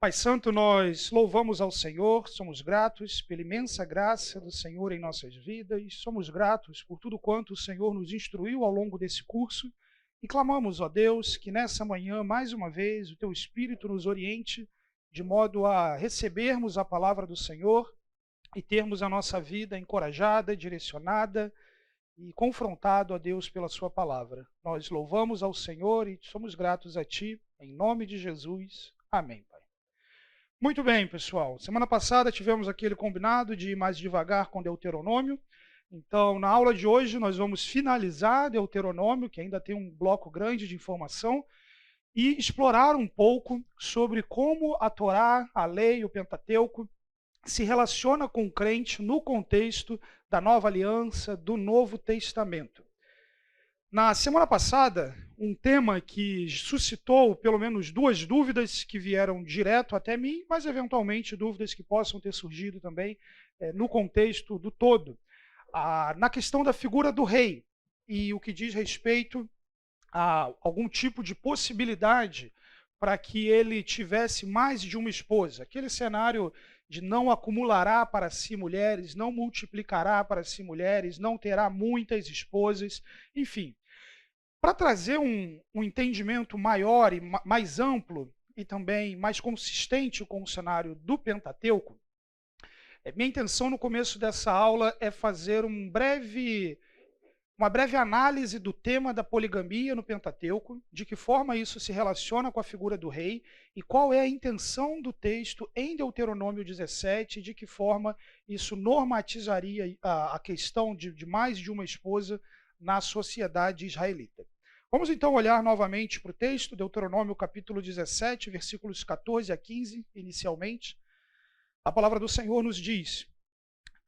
Pai Santo, nós louvamos ao Senhor, somos gratos pela imensa graça do Senhor em nossas vidas, somos gratos por tudo quanto o Senhor nos instruiu ao longo desse curso e clamamos, ó Deus, que nessa manhã, mais uma vez, o Teu Espírito nos oriente de modo a recebermos a palavra do Senhor e termos a nossa vida encorajada, direcionada e confrontado, ó Deus, pela Sua palavra. Nós louvamos ao Senhor e somos gratos a Ti, em nome de Jesus. Amém. Muito bem, pessoal. Semana passada tivemos aquele combinado de ir mais devagar com Deuteronômio. Então, na aula de hoje, nós vamos finalizar Deuteronômio, que ainda tem um bloco grande de informação, e explorar um pouco sobre como a Torá, a lei, o Pentateuco, se relaciona com o crente no contexto da Nova Aliança, do Novo Testamento. Na semana passada, um tema que suscitou pelo menos duas dúvidas que vieram direto até mim, mas eventualmente dúvidas que possam ter surgido também no contexto do todo. Na questão da figura do rei e o que diz respeito a algum tipo de possibilidade para que ele tivesse mais de uma esposa. Aquele cenário de não acumulará para si mulheres, não multiplicará para si mulheres, não terá muitas esposas, enfim. Para trazer um entendimento maior e mais amplo e também mais consistente com o cenário do Pentateuco, minha intenção no começo dessa aula é fazer uma breve análise do tema da poligamia no Pentateuco, de que forma isso se relaciona com a figura do rei e qual é a intenção do texto em Deuteronômio 17, de que forma isso normatizaria a questão de mais de uma esposa na sociedade israelita. Vamos então olhar novamente para o texto, Deuteronômio capítulo 17, versículos 14 a 15, inicialmente. A palavra do Senhor nos diz: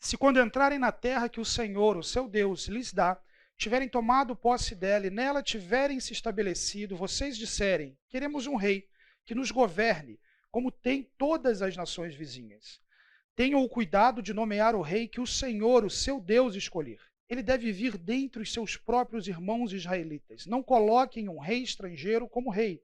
se quando entrarem na terra que o Senhor, o seu Deus, lhes dá, tiverem tomado posse dela e nela tiverem se estabelecido, vocês disserem: queremos um rei que nos governe, como tem todas as nações vizinhas. Tenham o cuidado de nomear o rei que o Senhor, o seu Deus, escolher. Ele deve vir dentre os seus próprios irmãos israelitas. Não coloquem um estrangeiro como rei,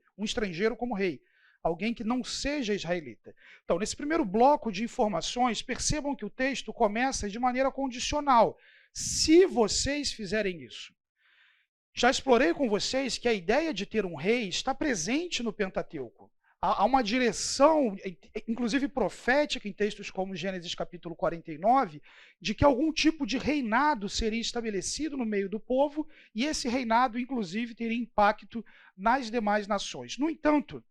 alguém que não seja israelita. Então, nesse primeiro bloco de informações, percebam que o texto começa de maneira condicional. Se vocês fizerem isso. Já explorei com vocês que a ideia de ter um rei está presente no Pentateuco. Há uma direção, inclusive profética, em textos como Gênesis capítulo 49, de que algum tipo de reinado seria estabelecido no meio do povo, e esse reinado, inclusive, teria impacto nas demais nações. No entanto,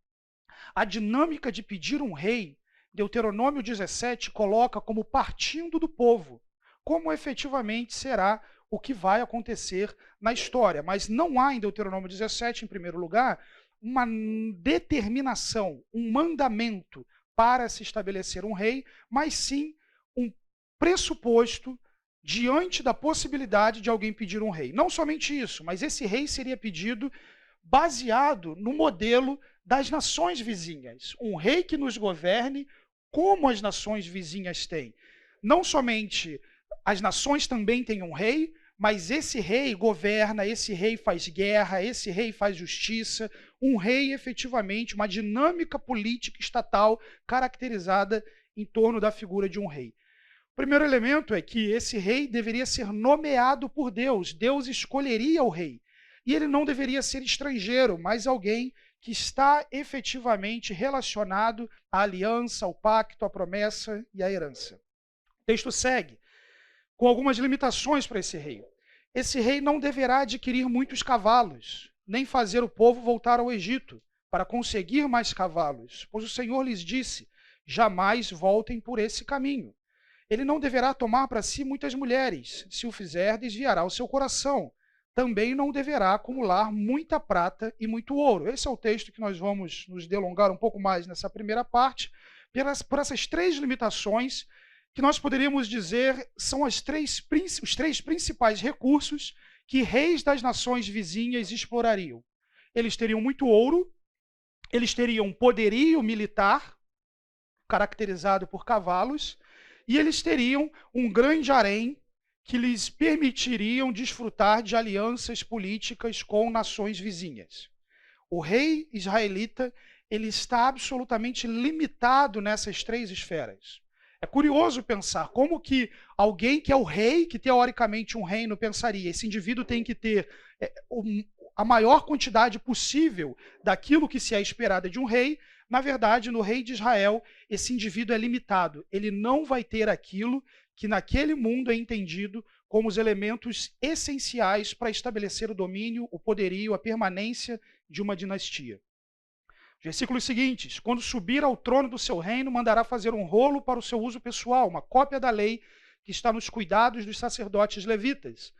a dinâmica de pedir um rei, Deuteronômio 17 coloca como partindo do povo, como efetivamente será o que vai acontecer na história. Mas não há em Deuteronômio 17, em primeiro lugar, uma determinação, um mandamento para se estabelecer um rei, mas sim um pressuposto diante da possibilidade de alguém pedir um rei. Não somente isso, mas esse rei seria pedido baseado no modelo das nações vizinhas. Um rei que nos governe como as nações vizinhas têm. Não somente as nações também têm um rei, mas esse rei governa, esse rei faz guerra, esse rei faz justiça, um rei efetivamente, uma dinâmica política estatal caracterizada em torno da figura de um rei. O primeiro elemento é que esse rei deveria ser nomeado por Deus, Deus escolheria o rei, e ele não deveria ser estrangeiro, mas alguém que está efetivamente relacionado à aliança, ao pacto, à promessa e à herança. O texto segue com algumas limitações para esse rei. Esse rei não deverá adquirir muitos cavalos, nem fazer o povo voltar ao Egito para conseguir mais cavalos, pois o Senhor lhes disse: jamais voltem por esse caminho. Ele não deverá tomar para si muitas mulheres, se o fizer, desviará o seu coração. Também não deverá acumular muita prata e muito ouro. Esse é o texto que nós vamos nos delongar um pouco mais nessa primeira parte, por essas três limitações que nós poderíamos dizer são os três principais recursos que reis das nações vizinhas explorariam. Eles teriam muito ouro, eles teriam poderio militar, caracterizado por cavalos, e eles teriam um grande harém que lhes permitiriam desfrutar de alianças políticas com nações vizinhas. O rei israelita, ele está absolutamente limitado nessas três esferas. É curioso pensar como que alguém que é o rei, que teoricamente um reino pensaria, esse indivíduo tem que ter a maior quantidade possível daquilo que se é esperado de um rei. Na verdade, no rei de Israel, esse indivíduo é limitado. Ele não vai ter aquilo que naquele mundo é entendido como os elementos essenciais para estabelecer o domínio, o poderio, a permanência de uma dinastia. Versículos seguintes: quando subir ao trono do seu reino, mandará fazer um rolo para o seu uso pessoal, uma cópia da lei que está nos cuidados dos sacerdotes levitas.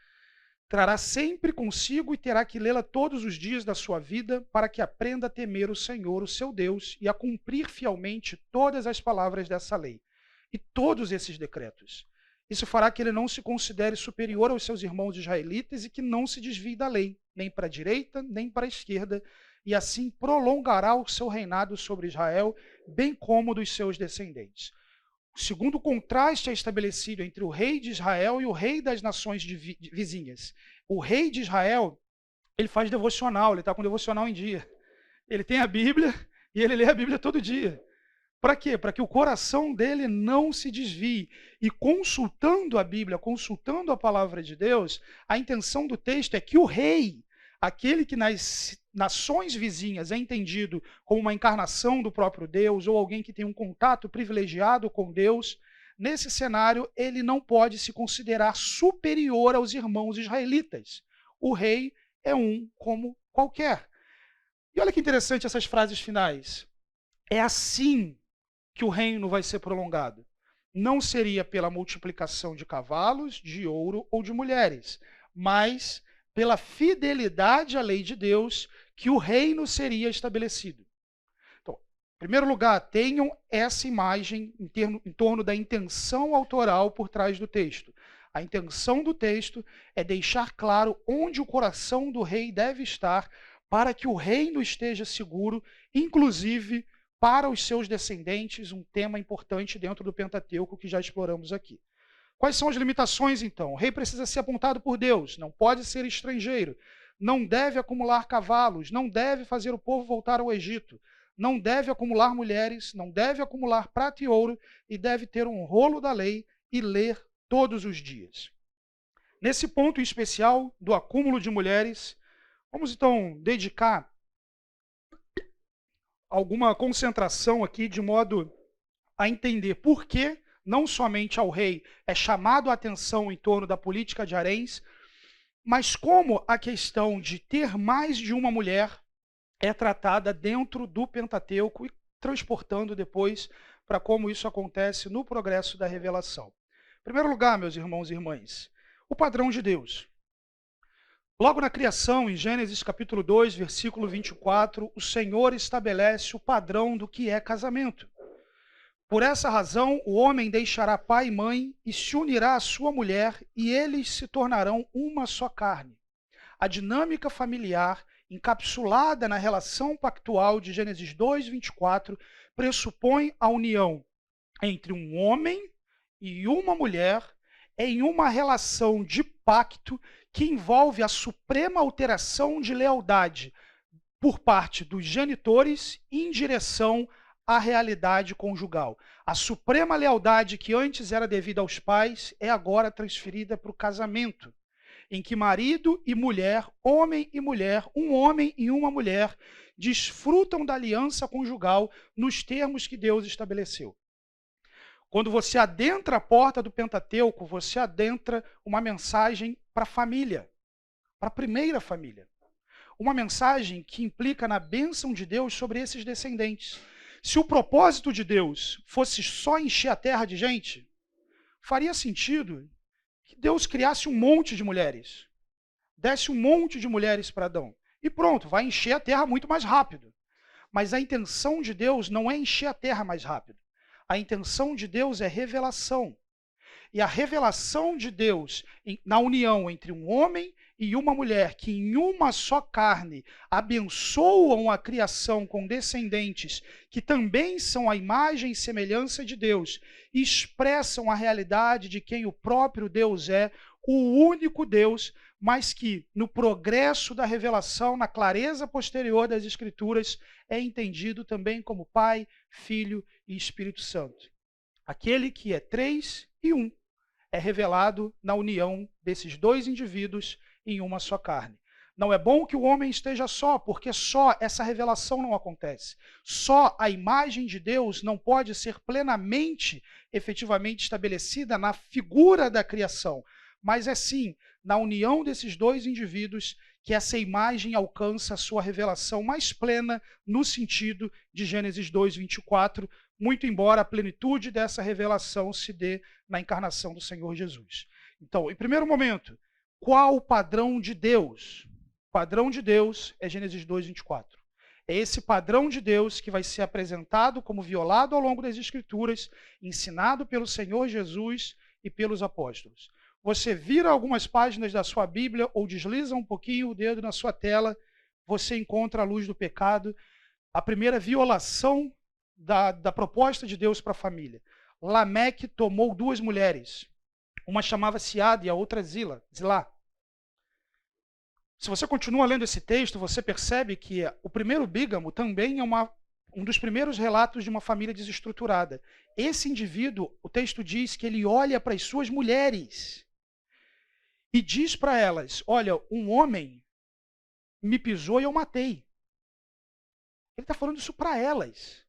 Trará sempre consigo e terá que lê-la todos os dias da sua vida, para que aprenda a temer o Senhor, o seu Deus, e a cumprir fielmente todas as palavras dessa lei e todos esses decretos. Isso fará que ele não se considere superior aos seus irmãos israelitas e que não se desvie da lei, nem para a direita, nem para a esquerda, e assim prolongará o seu reinado sobre Israel, bem como dos seus descendentes. O segundo contraste é estabelecido entre o rei de Israel e o rei das nações vizinhas. O rei de Israel, ele faz devocional, ele está com devocional em dia. Ele tem a Bíblia e ele lê a Bíblia todo dia. Para quê? Para que o coração dele não se desvie. E consultando a Bíblia, consultando a palavra de Deus, a intenção do texto é que o rei, aquele que nas nações vizinhas é entendido como uma encarnação do próprio Deus, ou alguém que tem um contato privilegiado com Deus, nesse cenário ele não pode se considerar superior aos irmãos israelitas. O rei é um como qualquer. E olha que interessante essas frases finais. É assim que o reino vai ser prolongado. Não seria pela multiplicação de cavalos, de ouro ou de mulheres, mas pela fidelidade à lei de Deus que o reino seria estabelecido. Então, em primeiro lugar, tenham essa imagem em torno da intenção autoral por trás do texto. A intenção do texto é deixar claro onde o coração do rei deve estar para que o reino esteja seguro, inclusive para os seus descendentes, um tema importante dentro do Pentateuco que já exploramos aqui. Quais são as limitações, então? O rei precisa ser apontado por Deus, não pode ser estrangeiro, não deve acumular cavalos, não deve fazer o povo voltar ao Egito, não deve acumular mulheres, não deve acumular prata e ouro e deve ter um rolo da lei e ler todos os dias. Nesse ponto em especial do acúmulo de mulheres, vamos então dedicar alguma concentração aqui de modo a entender por que não somente ao rei é chamado a atenção em torno da política de haréns, mas como a questão de ter mais de uma mulher é tratada dentro do Pentateuco e transportando depois para como isso acontece no progresso da revelação. Em primeiro lugar, meus irmãos e irmãs, o padrão de Deus. Logo na criação, em Gênesis capítulo 2, versículo 24, o Senhor estabelece o padrão do que é casamento. Por essa razão, o homem deixará pai e mãe e se unirá à sua mulher, e eles se tornarão uma só carne. A dinâmica familiar, encapsulada na relação pactual de Gênesis 2, 24, pressupõe a união entre um homem e uma mulher em uma relação de pacto que envolve a suprema alteração de lealdade por parte dos genitores em direção à realidade conjugal. A suprema lealdade que antes era devida aos pais é agora transferida para o casamento, em que marido e mulher, homem e mulher, um homem e uma mulher, desfrutam da aliança conjugal nos termos que Deus estabeleceu. Quando você adentra a porta do Pentateuco, você adentra uma mensagem para a família, para a primeira família. Uma mensagem que implica na bênção de Deus sobre esses descendentes. Se o propósito de Deus fosse só encher a terra de gente, faria sentido que Deus criasse um monte de mulheres, desse um monte de mulheres para Adão. E pronto, vai encher a terra muito mais rápido. Mas a intenção de Deus não é encher a terra mais rápido. A intenção de Deus é revelação. E a revelação de Deus na união entre um homem e uma mulher, que em uma só carne abençoam a criação com descendentes que também são a imagem e semelhança de Deus, e expressam a realidade de quem o próprio Deus é, o único Deus, mas que no progresso da revelação, na clareza posterior das Escrituras, é entendido também como Pai, Filho e Espírito Santo. Aquele que é 3 e 1 é revelado na união desses dois indivíduos em uma só carne. Não é bom que o homem esteja só, porque só essa revelação não acontece. Só a imagem de Deus não pode ser plenamente, efetivamente estabelecida na figura da criação, mas é sim na união desses dois indivíduos que essa imagem alcança a sua revelação mais plena no sentido de Gênesis 2:24, muito embora a plenitude dessa revelação se dê na encarnação do Senhor Jesus. Então, em primeiro momento, qual o padrão de Deus? O padrão de Deus é Gênesis 2:24. É esse padrão de Deus que vai ser apresentado como violado ao longo das Escrituras, ensinado pelo Senhor Jesus e pelos apóstolos. Você vira algumas páginas da sua Bíblia ou desliza um pouquinho o dedo na sua tela, você encontra a luz do pecado, a primeira violação da proposta de Deus para a família. Lameque tomou duas mulheres, uma chamava-se Ada e a outra Zilá. Se você continua lendo esse texto, você percebe que o primeiro bígamo também é um dos primeiros relatos de uma família desestruturada. Esse indivíduo, o texto diz que ele olha para as suas mulheres e diz para elas: olha, um homem me pisou e eu matei. Ele está falando isso para elas.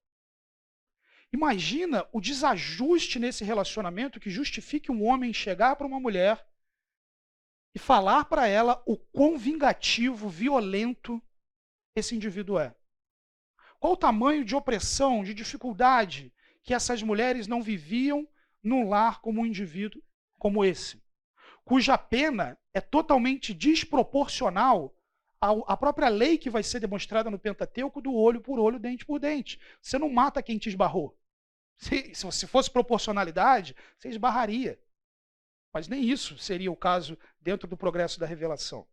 Imagina o desajuste nesse relacionamento que justifique um homem chegar para uma mulher e falar para ela o quão vingativo, violento esse indivíduo é. Qual o tamanho de opressão, de dificuldade que essas mulheres não viviam num lar como um indivíduo como esse, cuja pena é totalmente desproporcional à própria lei que vai ser demonstrada no Pentateuco do olho por olho, dente por dente. Você não mata quem te esbarrou. Se fosse proporcionalidade, você esbarraria. Mas nem isso seria o caso dentro do progresso da revelação.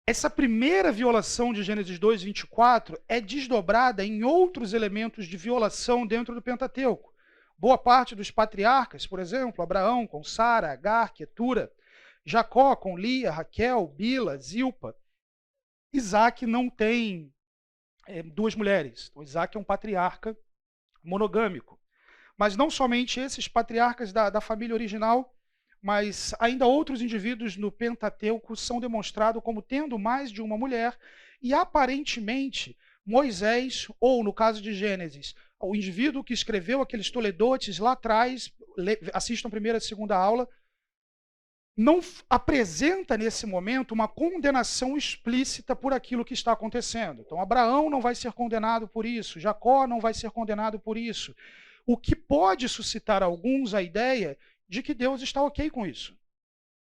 Essa primeira violação de Gênesis 2:24 é desdobrada em outros elementos de violação dentro do Pentateuco. Boa parte dos patriarcas, por exemplo, Abraão com Sara, Agar, Quetura, Jacó com Lia, Raquel, Bila, Zilpa. Isaac não tem duas mulheres. Então, Isaac é um patriarca monogâmico. Mas não somente esses patriarcas da família original, mas ainda outros indivíduos no Pentateuco são demonstrados como tendo mais de uma mulher, e aparentemente Moisés, ou no caso de Gênesis, o indivíduo que escreveu aqueles toledotes lá atrás, assistam a primeira e a segunda aula, não apresenta nesse momento uma condenação explícita por aquilo que está acontecendo. Então Abraão não vai ser condenado por isso, Jacó não vai ser condenado por isso, o que pode suscitar a alguns a ideia de que Deus está ok com isso,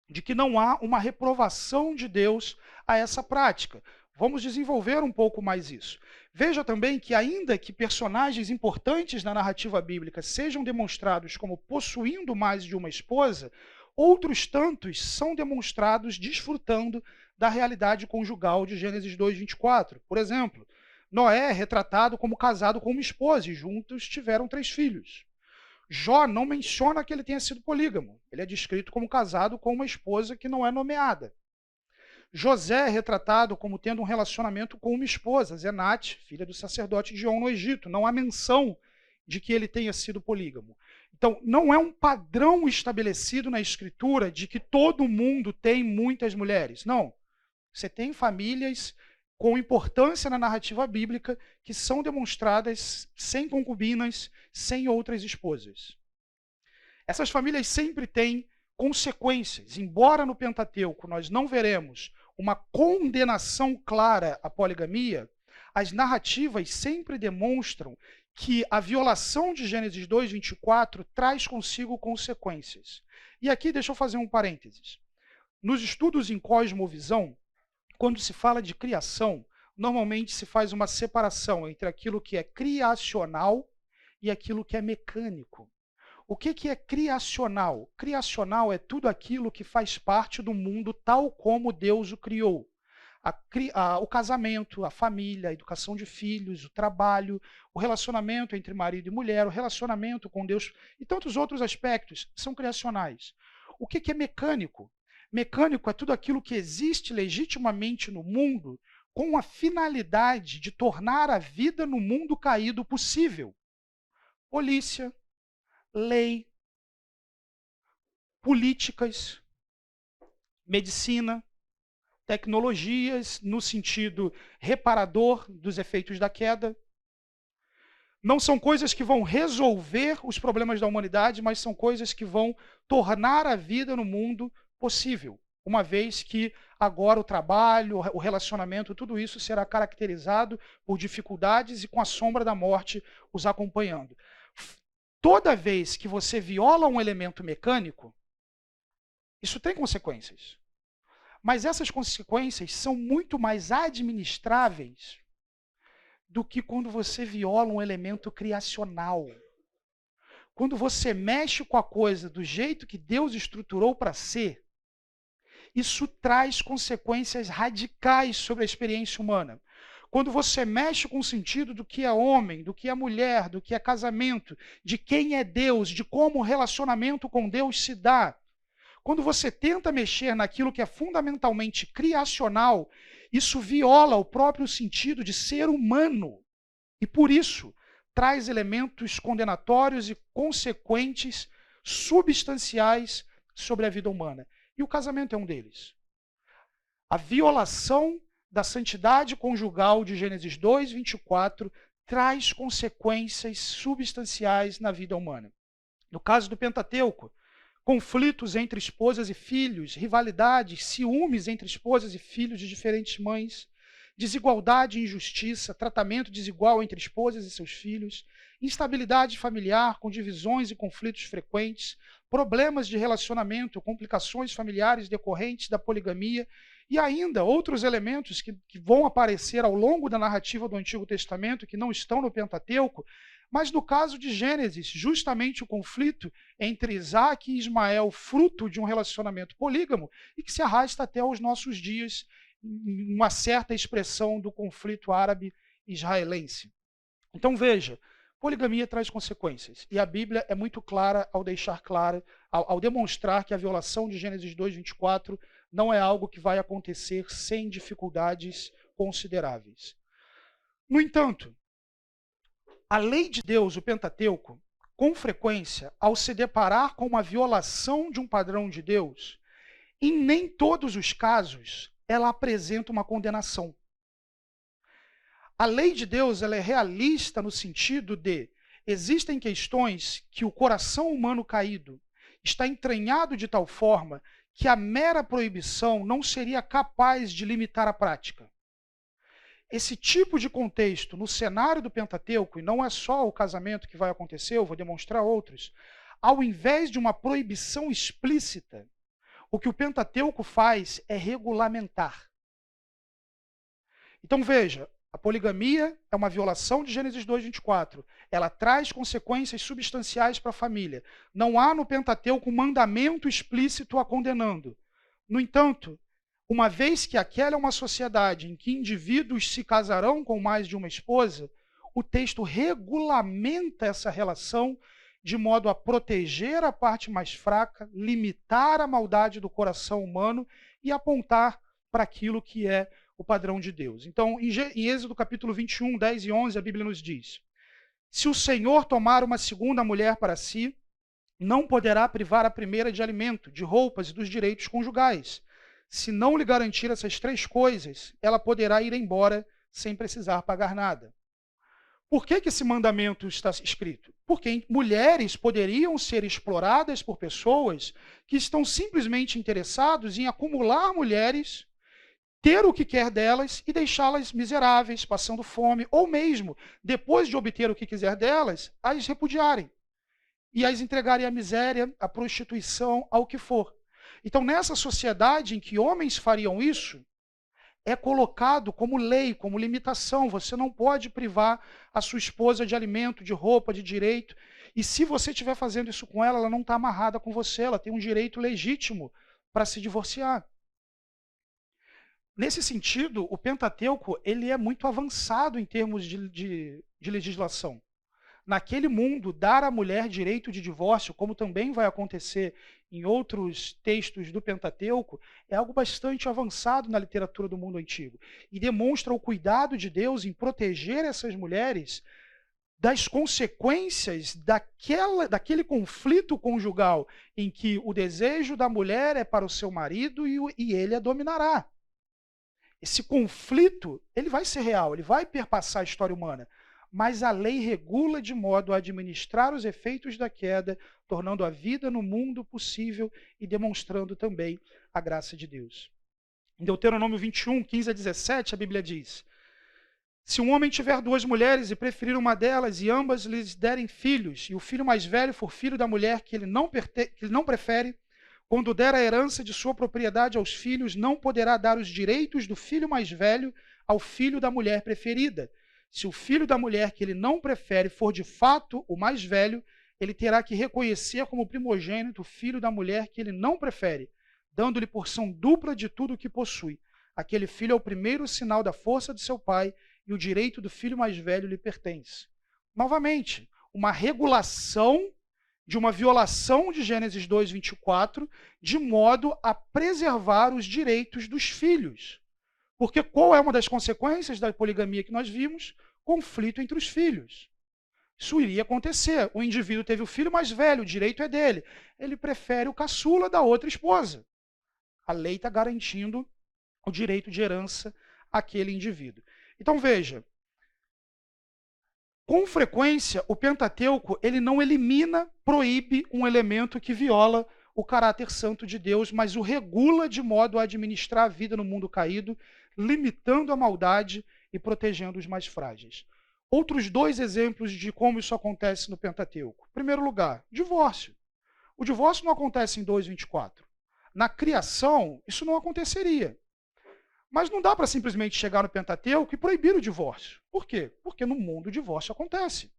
de que não há uma reprovação de Deus a essa prática. Vamos desenvolver um pouco mais isso. Veja também que, ainda que personagens importantes na narrativa bíblica sejam demonstrados como possuindo mais de uma esposa, outros tantos são demonstrados desfrutando da realidade conjugal de Gênesis 2:24. Por exemplo, Noé é retratado como casado com uma esposa e juntos tiveram 3 filhos. Jó não menciona que ele tenha sido polígamo. Ele é descrito como casado com uma esposa que não é nomeada. José é retratado como tendo um relacionamento com uma esposa, Zenate, filha do sacerdote de On no Egito. Não há menção de que ele tenha sido polígamo. Então, não é um padrão estabelecido na Escritura de que todo mundo tem muitas mulheres. Não. Você tem famílias com importância na narrativa bíblica que são demonstradas sem concubinas, sem outras esposas. Essas famílias sempre têm consequências. Embora no Pentateuco nós não veremos uma condenação clara à poligamia, as narrativas sempre demonstram que a violação de Gênesis 2:24 traz consigo consequências. E aqui deixa eu fazer um parênteses. Nos estudos em cosmovisão, quando se fala de criação, normalmente se faz uma separação entre aquilo que é criacional e aquilo que é mecânico. O que é criacional? Criacional é tudo aquilo que faz parte do mundo tal como Deus o criou. O casamento, a família, a educação de filhos, o trabalho, o relacionamento entre marido e mulher, o relacionamento com Deus e tantos outros aspectos são criacionais. O que é mecânico? Mecânico é tudo aquilo que existe legitimamente no mundo com a finalidade de tornar a vida no mundo caído possível. Polícia, lei, políticas, medicina, tecnologias no sentido reparador dos efeitos da queda. Não são coisas que vão resolver os problemas da humanidade, mas são coisas que vão tornar a vida no mundo possível, uma vez que agora o trabalho, o relacionamento, tudo isso será caracterizado por dificuldades e com a sombra da morte os acompanhando. Toda vez que você viola um elemento mecânico, isso tem consequências. Mas essas consequências são muito mais administráveis do que quando você viola um elemento criacional. Quando você mexe com a coisa do jeito que Deus estruturou para ser, isso traz consequências radicais sobre a experiência humana. Quando você mexe com o sentido do que é homem, do que é mulher, do que é casamento, de quem é Deus, de como o relacionamento com Deus se dá, quando você tenta mexer naquilo que é fundamentalmente criacional, isso viola o próprio sentido de ser humano. E por isso, traz elementos condenatórios e consequentes, substanciais sobre a vida humana. E o casamento é um deles. A violação da santidade conjugal de Gênesis 2, 24, traz consequências substanciais na vida humana. No caso do Pentateuco, conflitos entre esposas e filhos, rivalidades, ciúmes entre esposas e filhos de diferentes mães, desigualdade e injustiça, tratamento desigual entre esposas e seus filhos, instabilidade familiar com divisões e conflitos frequentes, problemas de relacionamento, complicações familiares decorrentes da poligamia e ainda outros elementos que vão aparecer ao longo da narrativa do Antigo Testamento que não estão no Pentateuco. Mas no caso de Gênesis, justamente o conflito entre Isaac e Ismael, fruto de um relacionamento polígamo, e que se arrasta até os nossos dias, uma certa expressão do conflito árabe-israelense. Então veja, poligamia traz consequências, e a Bíblia é muito clara ao deixar clara, ao demonstrar que a violação de Gênesis 2, 24 não é algo que vai acontecer sem dificuldades consideráveis. No entanto, a lei de Deus, o Pentateuco, com frequência, ao se deparar com uma violação de um padrão de Deus, em nem todos os casos, ela apresenta uma condenação. A lei de Deus ela é realista no sentido de existem questões que o coração humano caído está entranhado de tal forma que a mera proibição não seria capaz de limitar a prática. Esse tipo de contexto no cenário do Pentateuco, e não é só o casamento que vai acontecer, eu vou demonstrar outros, ao invés de uma proibição explícita, o que o Pentateuco faz é regulamentar. Então veja, a poligamia é uma violação de Gênesis 2, 24. Ela traz consequências substanciais para a família. Não há no Pentateuco um mandamento explícito a condenando. No entanto, uma vez que aquela é uma sociedade em que indivíduos se casarão com mais de uma esposa, o texto regulamenta essa relação de modo a proteger a parte mais fraca, limitar a maldade do coração humano e apontar para aquilo que é o padrão de Deus. Então, em Êxodo capítulo 21, 10 e 11, a Bíblia nos diz: se o Senhor tomar uma segunda mulher para si, não poderá privar a primeira de alimento, de roupas e dos direitos conjugais. Se não lhe garantir essas três coisas, ela poderá ir embora sem precisar pagar nada. Por que esse mandamento está escrito? Porque mulheres poderiam ser exploradas por pessoas que estão simplesmente interessados em acumular mulheres, ter o que quer delas e deixá-las miseráveis, passando fome, ou mesmo, depois de obter o que quiser delas, as repudiarem e as entregarem à miséria, à prostituição, ao que for. Então, nessa sociedade em que homens fariam isso, é colocado como lei, como limitação. Você não pode privar a sua esposa de alimento, de roupa, de direito. E se você estiver fazendo isso com ela, ela não está amarrada com você, ela tem um direito legítimo para se divorciar. Nesse sentido, o Pentateuco ele é muito avançado em termos de legislação. naquele mundo, dar à mulher direito de divórcio, como também vai acontecer em outros textos do Pentateuco, é algo bastante avançado na literatura do mundo antigo e demonstra o cuidado de Deus em proteger essas mulheres das consequências daquele conflito conjugal em que o desejo da mulher é para o seu marido e ele a dominará. Esse conflito, ele vai ser real, ele vai perpassar a história humana, mas a lei regula de modo a administrar os efeitos da queda, tornando a vida no mundo possível e demonstrando também a graça de Deus. Em Deuteronômio 21, 15 a 17, a Bíblia diz: se um homem tiver duas mulheres e preferir uma delas e ambas lhes derem filhos, e o filho mais velho for filho da mulher que ele não prefere, quando der a herança de sua propriedade aos filhos, não poderá dar os direitos do filho mais velho ao filho da mulher preferida. Se o filho da mulher que ele não prefere for de fato o mais velho, ele terá que reconhecer como primogênito o filho da mulher que ele não prefere, dando-lhe porção dupla de tudo o que possui. Aquele filho é o primeiro sinal da força de seu pai, e o direito do filho mais velho lhe pertence. Novamente, uma regulação de uma violação de Gênesis 2, 24, de modo a preservar os direitos dos filhos. Porque qual é uma das consequências da poligamia que nós vimos? Conflito entre os filhos. Isso iria acontecer. O indivíduo teve o filho mais velho, o direito é dele. Ele prefere o caçula da outra esposa. A lei está garantindo o direito de herança àquele indivíduo. Então veja, com frequência o Pentateuco ele não elimina, proíbe um elemento que viola o caráter santo de Deus, mas o regula de modo a administrar a vida no mundo caído, limitando a maldade e protegendo os mais frágeis. Outros dois exemplos de como isso acontece no Pentateuco. Em primeiro lugar, divórcio. O divórcio não acontece em 2:24. Na criação, isso não aconteceria. Mas não dá para simplesmente chegar no Pentateuco e proibir o divórcio. Por quê? Porque no mundo o divórcio acontece.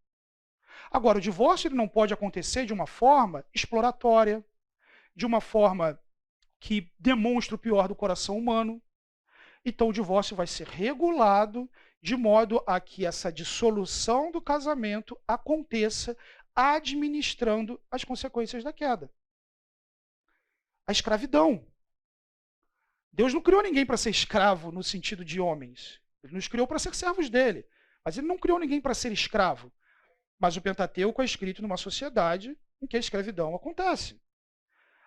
Agora, o divórcio ele não pode acontecer de uma forma exploratória, de uma forma que demonstra o pior do coração humano. Então o divórcio vai ser regulado de modo a que essa dissolução do casamento aconteça administrando as consequências da queda. A escravidão. Deus não criou ninguém para ser escravo no sentido de homens. Ele nos criou para ser servos dele. Mas ele não criou ninguém para ser escravo. Mas o Pentateuco é escrito numa sociedade em que a escravidão acontece.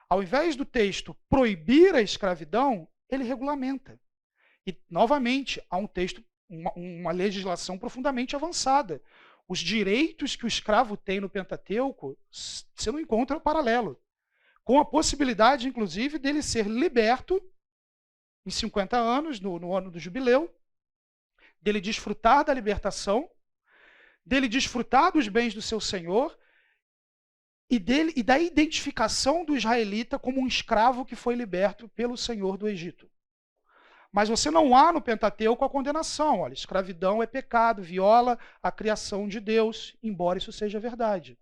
Ao invés do texto proibir a escravidão, ele regulamenta. E, novamente, há um texto, uma legislação profundamente avançada. Os direitos que o escravo tem no Pentateuco, você não encontra paralelo. Com a possibilidade, inclusive, dele ser liberto em 50 anos, no ano do jubileu, dele desfrutar da libertação, dele desfrutar dos bens do seu senhor e da identificação do israelita como um escravo que foi liberto pelo Senhor do Egito. Mas você não há no Pentateuco a condenação. Olha, escravidão é pecado, viola a criação de Deus, embora isso seja verdade.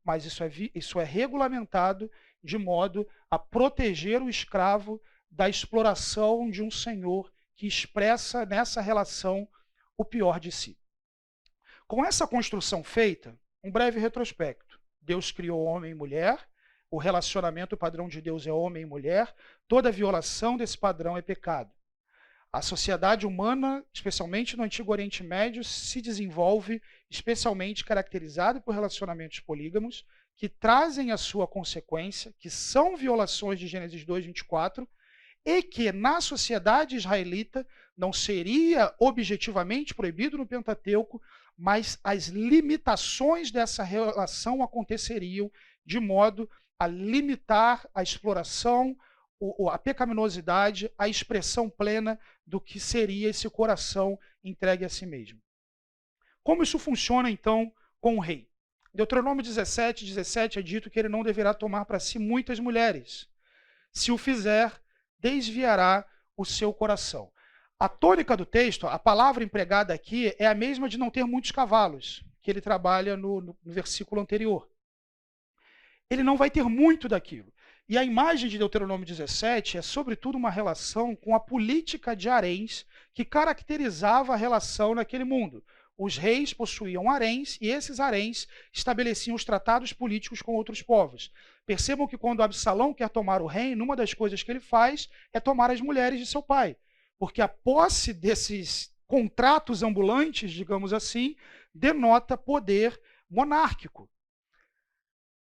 Mas isso é regulamentado de modo a proteger o escravo da exploração de um senhor que expressa nessa relação o pior de si. Com essa construção feita, um breve retrospecto. Deus criou homem e mulher, o relacionamento, o padrão de Deus é homem e mulher, toda violação desse padrão é pecado. A sociedade humana, especialmente no Antigo Oriente Médio, se desenvolve especialmente caracterizada por relacionamentos polígamos, que trazem a sua consequência, que são violações de Gênesis 2:24, e que na sociedade israelita não seria objetivamente proibido no Pentateuco, mas as limitações dessa relação aconteceriam de modo a limitar a exploração, a pecaminosidade, a expressão plena do que seria esse coração entregue a si mesmo. Como isso funciona, então, com o rei? Deuteronômio 17 é dito que ele não deverá tomar para si muitas mulheres. Se o fizer, desviará o seu coração. A tônica do texto, a palavra empregada aqui, é a mesma de não ter muitos cavalos, que ele trabalha no versículo anterior. Ele não vai ter muito daquilo. E a imagem de Deuteronômio 17 é, sobretudo, uma relação com a política de haréns que caracterizava a relação naquele mundo. Os reis possuíam haréns e esses haréns estabeleciam os tratados políticos com outros povos. Percebam que quando Absalão quer tomar o reino, uma das coisas que ele faz é tomar as mulheres de seu pai, porque a posse desses contratos ambulantes, digamos assim, denota poder monárquico.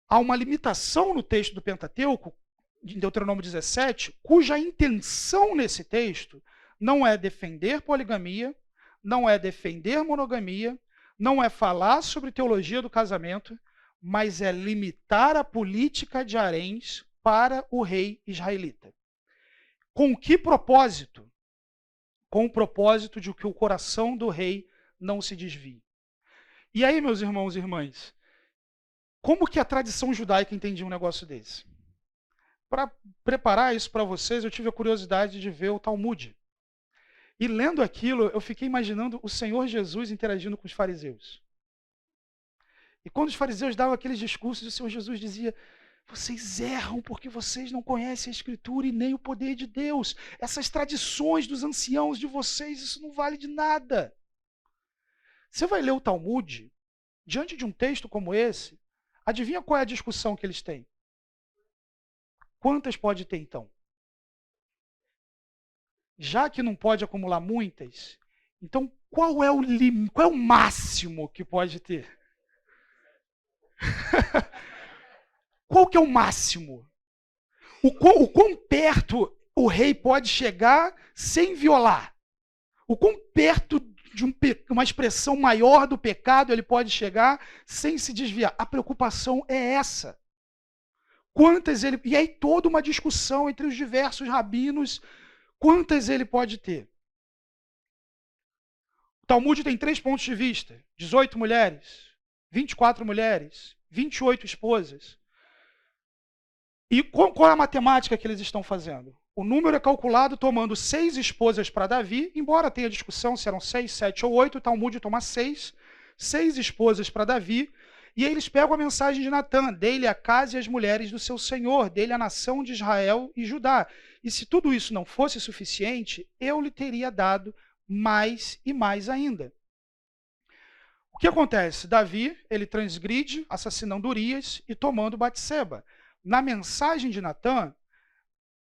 Há uma limitação no texto do Pentateuco, em Deuteronômio 17, cuja intenção nesse texto não é defender poligamia, não é defender monogamia, não é falar sobre teologia do casamento, mas é limitar a política de haréns para o rei israelita. Com que propósito? Com o propósito de que o coração do rei não se desvie. E aí, meus irmãos e irmãs, como que a tradição judaica entendia um negócio desse? Para preparar isso para vocês, eu tive a curiosidade de ver o Talmud. E lendo aquilo, eu fiquei imaginando o Senhor Jesus interagindo com os fariseus. E quando os fariseus davam aqueles discursos, o Senhor Jesus dizia: vocês erram porque vocês não conhecem a Escritura e nem o poder de Deus. Essas tradições dos anciãos de vocês, isso não vale de nada. Você vai ler o Talmud, diante de um texto como esse, adivinha qual é a discussão que eles têm? Quantas pode ter, então? Já que não pode acumular muitas, então qual é o máximo que pode ter? Qual que é o máximo? O quão perto o rei pode chegar sem violar? O quão perto de uma expressão maior do pecado ele pode chegar sem se desviar? A preocupação é essa. Quantas ele... E aí toda uma discussão entre os diversos rabinos, quantas ele pode ter? O Talmud tem 3 pontos de vista: 18 mulheres, 24 mulheres, 28 esposas. E qual é a matemática que eles estão fazendo? O número é calculado tomando 6 esposas para Davi, embora tenha discussão se eram 6, 7 ou 8, o Talmud toma 6 esposas para Davi, e aí eles pegam a mensagem de Natã: dê-lhe a casa e as mulheres do seu senhor, dê-lhe a nação de Israel e Judá. E se tudo isso não fosse suficiente, eu lhe teria dado mais e mais ainda. O que acontece? Davi, ele transgride, assassinando Urias e tomando Batseba. Na mensagem de Natã,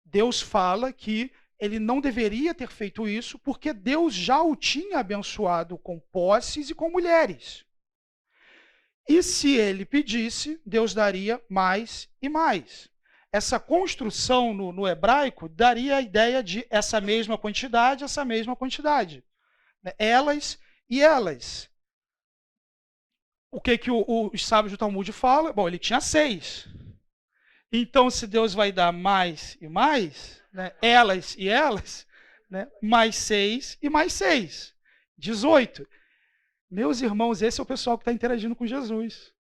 Deus fala que ele não deveria ter feito isso porque Deus já o tinha abençoado com posses e com mulheres. E se ele pedisse, Deus daria mais e mais. Essa construção no hebraico daria a ideia de essa mesma quantidade. Elas e elas. O que os sábios do Talmud falam? Bom, ele tinha 6. Então, se Deus vai dar mais e mais, né, elas e elas, né, mais 6 e mais 6, 18. Meus irmãos, esse é o pessoal que está interagindo com Jesus.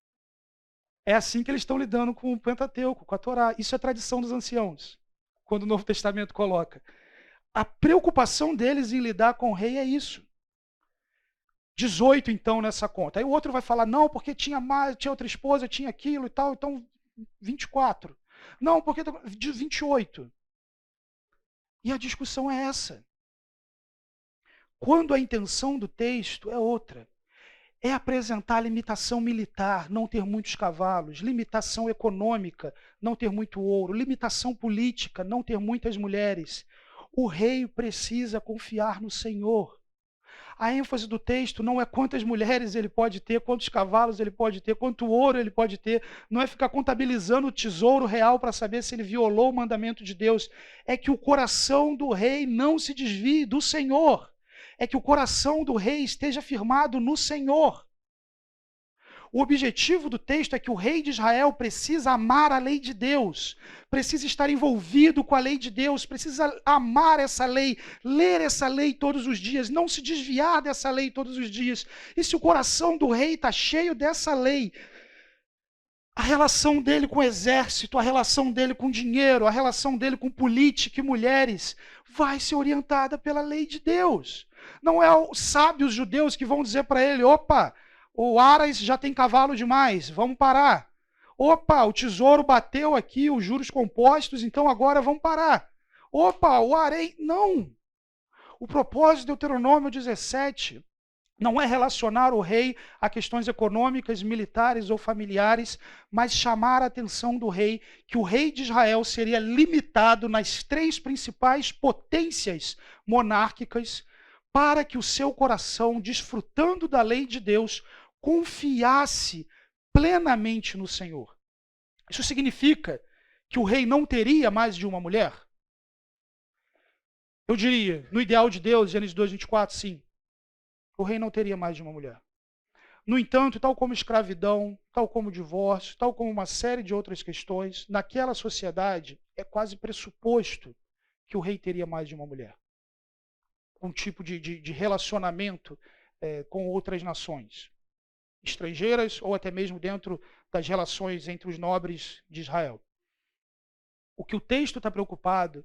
É assim que eles estão lidando com o Pentateuco, com a Torá. Isso é tradição dos anciãos, quando o Novo Testamento coloca. A preocupação deles em lidar com o rei é isso. 18, então, nessa conta. Aí o outro vai falar: não, porque tinha mais, tinha outra esposa, tinha aquilo e tal, então 24. Não, porque 28. E a discussão é essa. Quando a intenção do texto é outra. É apresentar limitação militar, não ter muitos cavalos, limitação econômica, não ter muito ouro, limitação política, não ter muitas mulheres. O rei precisa confiar no Senhor. A ênfase do texto não é quantas mulheres ele pode ter, quantos cavalos ele pode ter, quanto ouro ele pode ter, não é ficar contabilizando o tesouro real para saber se ele violou o mandamento de Deus. É que o coração do rei não se desvie do Senhor. É que o coração do rei esteja firmado no Senhor. O objetivo do texto é que o rei de Israel precisa amar a lei de Deus, precisa estar envolvido com a lei de Deus, precisa amar essa lei, ler essa lei todos os dias, não se desviar dessa lei todos os dias. E se o coração do rei está cheio dessa lei, a relação dele com o exército, a relação dele com dinheiro, a relação dele com política e mulheres vai ser orientada pela lei de Deus. Não é os sábios judeus que vão dizer para ele: opa, o Aras já tem cavalo demais, vamos parar. Opa, o tesouro bateu aqui, os juros compostos, então agora vamos parar. Opa, o Harém... Não! O propósito de Deuteronômio 17 Não é relacionar o rei a questões econômicas, militares ou familiares, mas chamar a atenção do rei que o rei de Israel seria limitado nas 3 principais potências monárquicas para que o seu coração, desfrutando da lei de Deus, confiasse plenamente no Senhor. Isso significa que o rei não teria mais de uma mulher? Eu diria, no ideal de Deus, Gênesis 2:24, sim. O rei não teria mais de uma mulher. No entanto, tal como escravidão, tal como divórcio, tal como uma série de outras questões, naquela sociedade é quase pressuposto que o rei teria mais de uma mulher. Um tipo de relacionamento com outras nações, estrangeiras ou até mesmo dentro das relações entre os nobres de Israel. O que o texto está preocupado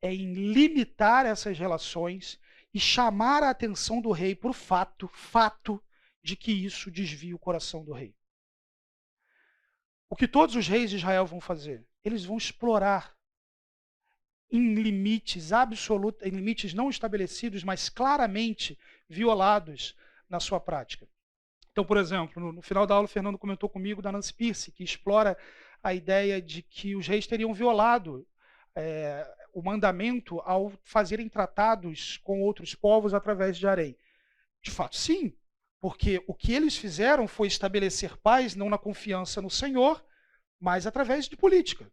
é em limitar essas relações e chamar a atenção do rei para o fato de que isso desvia o coração do rei. O que todos os reis de Israel vão fazer? Eles vão explorar em limites absolutos, em limites não estabelecidos, mas claramente violados na sua prática. Então, por exemplo, no final da aula, o Fernando comentou comigo da Nancy Pierce, que explora a ideia de que os reis teriam violado o mandamento ao fazerem tratados com outros povos através de harém. De fato, sim, porque o que eles fizeram foi estabelecer paz não na confiança no Senhor, mas através de política.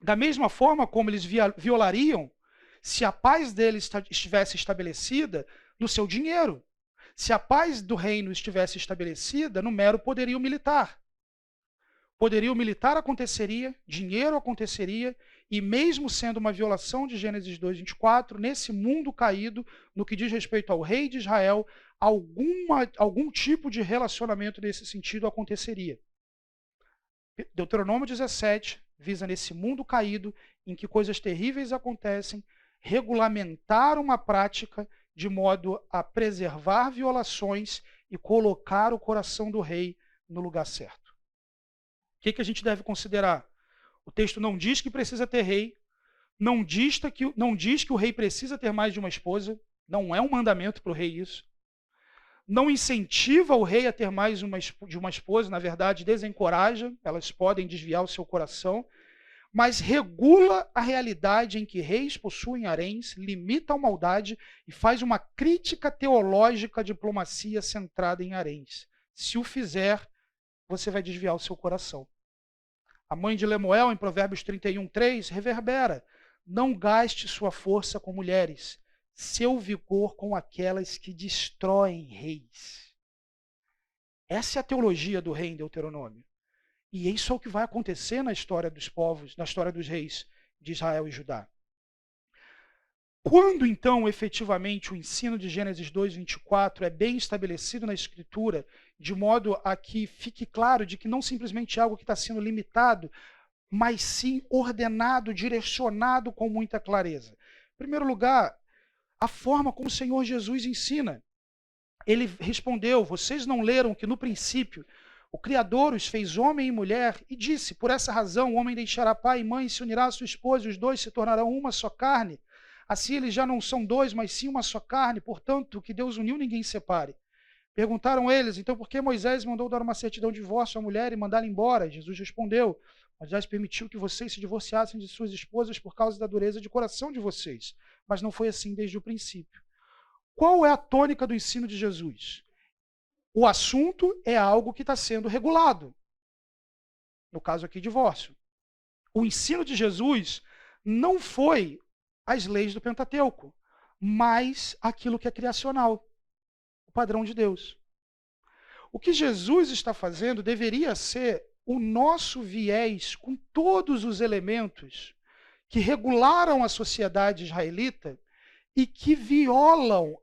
Da mesma forma como eles violariam se a paz deles estivesse estabelecida no seu dinheiro, se a paz do reino estivesse estabelecida no mero poderio militar. Poderio militar aconteceria, dinheiro aconteceria, e mesmo sendo uma violação de Gênesis 2:24, nesse mundo caído, no que diz respeito ao rei de Israel, algum tipo de relacionamento nesse sentido aconteceria. Deuteronômio 17 visa, nesse mundo caído, em que coisas terríveis acontecem, regulamentar uma prática de modo a preservar violações e colocar o coração do rei no lugar certo. O que a gente deve considerar? O texto não diz que precisa ter rei, não diz que o rei precisa ter mais de uma esposa, não é um mandamento para o rei isso. Não incentiva o rei a ter mais de uma esposa, na verdade, desencoraja, elas podem desviar o seu coração, mas regula a realidade em que reis possuem haréns, limita a maldade e faz uma crítica teológica à diplomacia centrada em haréns. Se o fizer, você vai desviar o seu coração. A mãe de Lemuel, em Provérbios 31:3, reverbera: não gaste sua força com mulheres, seu vigor com aquelas que destroem reis. Essa é a teologia do rei em Deuteronômio. E isso é o que vai acontecer na história dos povos, na história dos reis de Israel e Judá. Quando, então, efetivamente, o ensino de Gênesis 2:24 é bem estabelecido na Escritura, de modo a que fique claro de que não simplesmente é algo que está sendo limitado, mas sim ordenado, direcionado com muita clareza. Em primeiro lugar, a forma como o Senhor Jesus ensina. Ele respondeu: vocês não leram que no princípio o Criador os fez homem e mulher e disse: por essa razão o homem deixará pai e mãe e se unirá à sua esposa e os dois se tornarão uma só carne. Assim eles já não são dois, mas sim uma só carne. Portanto, o que Deus uniu ninguém separe. Perguntaram eles: então por que Moisés mandou dar uma certidão de divórcio à mulher e mandá-la embora? Jesus respondeu: Moisés permitiu que vocês se divorciassem de suas esposas por causa da dureza de coração de vocês, mas não foi assim desde o princípio. Qual é a tônica do ensino de Jesus? O assunto é algo que está sendo regulado. No caso aqui, divórcio. O ensino de Jesus não foi as leis do Pentateuco, mas aquilo que é criacional, o padrão de Deus. O que Jesus está fazendo deveria ser o nosso viés com todos os elementos que regularam a sociedade israelita e que violam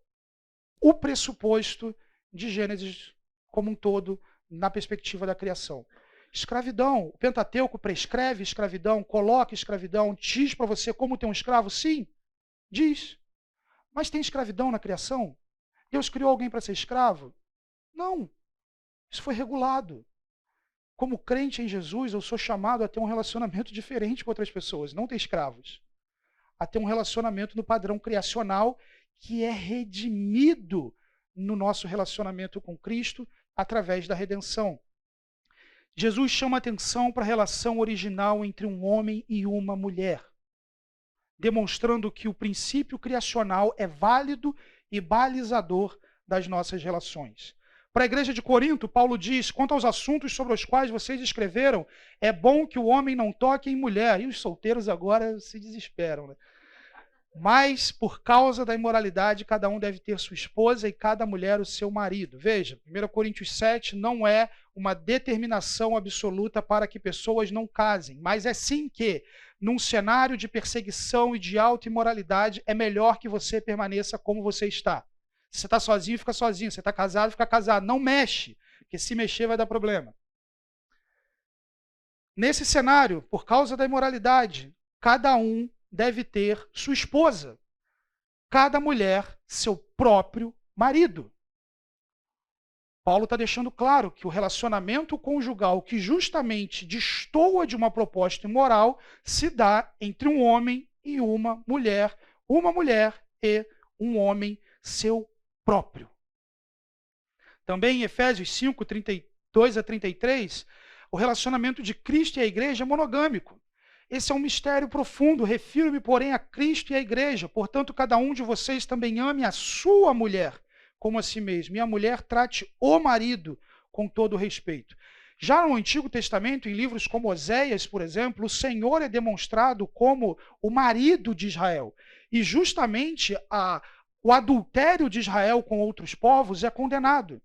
o pressuposto de Gênesis como um todo na perspectiva da criação. Escravidão, o Pentateuco prescreve escravidão, coloca escravidão, diz para você como ter um escravo? Sim, diz. Mas tem escravidão na criação? Deus criou alguém para ser escravo? Não. Isso foi regulado. Como crente em Jesus, eu sou chamado a ter um relacionamento diferente com outras pessoas, não ter escravos. A ter um relacionamento no padrão criacional que é redimido no nosso relacionamento com Cristo através da redenção. Jesus chama atenção para a relação original entre um homem e uma mulher, demonstrando que o princípio criacional é válido e balizador das nossas relações. Para a igreja de Corinto, Paulo diz: quanto aos assuntos sobre os quais vocês escreveram, é bom que o homem não toque em mulher. E os solteiros agora se desesperam, né? Mas, por causa da imoralidade, cada um deve ter sua esposa e cada mulher o seu marido. Veja, 1 Coríntios 7 não é uma determinação absoluta para que pessoas não casem, mas é sim que, num cenário de perseguição e de alta imoralidade, é melhor que você permaneça como você está. Se você está sozinho, fica sozinho. Se você está casado, fica casado. Não mexe, porque se mexer vai dar problema. Nesse cenário, por causa da imoralidade, cada um deve ter sua esposa, cada mulher seu próprio marido. Paulo está deixando claro que o relacionamento conjugal que justamente destoa de uma proposta imoral se dá entre um homem e uma mulher e um homem seu próprio. Também em Efésios 5, 32 a 33, o relacionamento de Cristo e a igreja é monogâmico. Esse é um mistério profundo. Refiro-me, porém, a Cristo e à igreja. Portanto, cada um de vocês também ame a sua mulher como a si mesmo. E a mulher trate o marido com todo respeito. Já no Antigo Testamento, em livros como Oséias, por exemplo, o Senhor é demonstrado como o marido de Israel. E justamente o adultério de Israel com outros povos é condenado.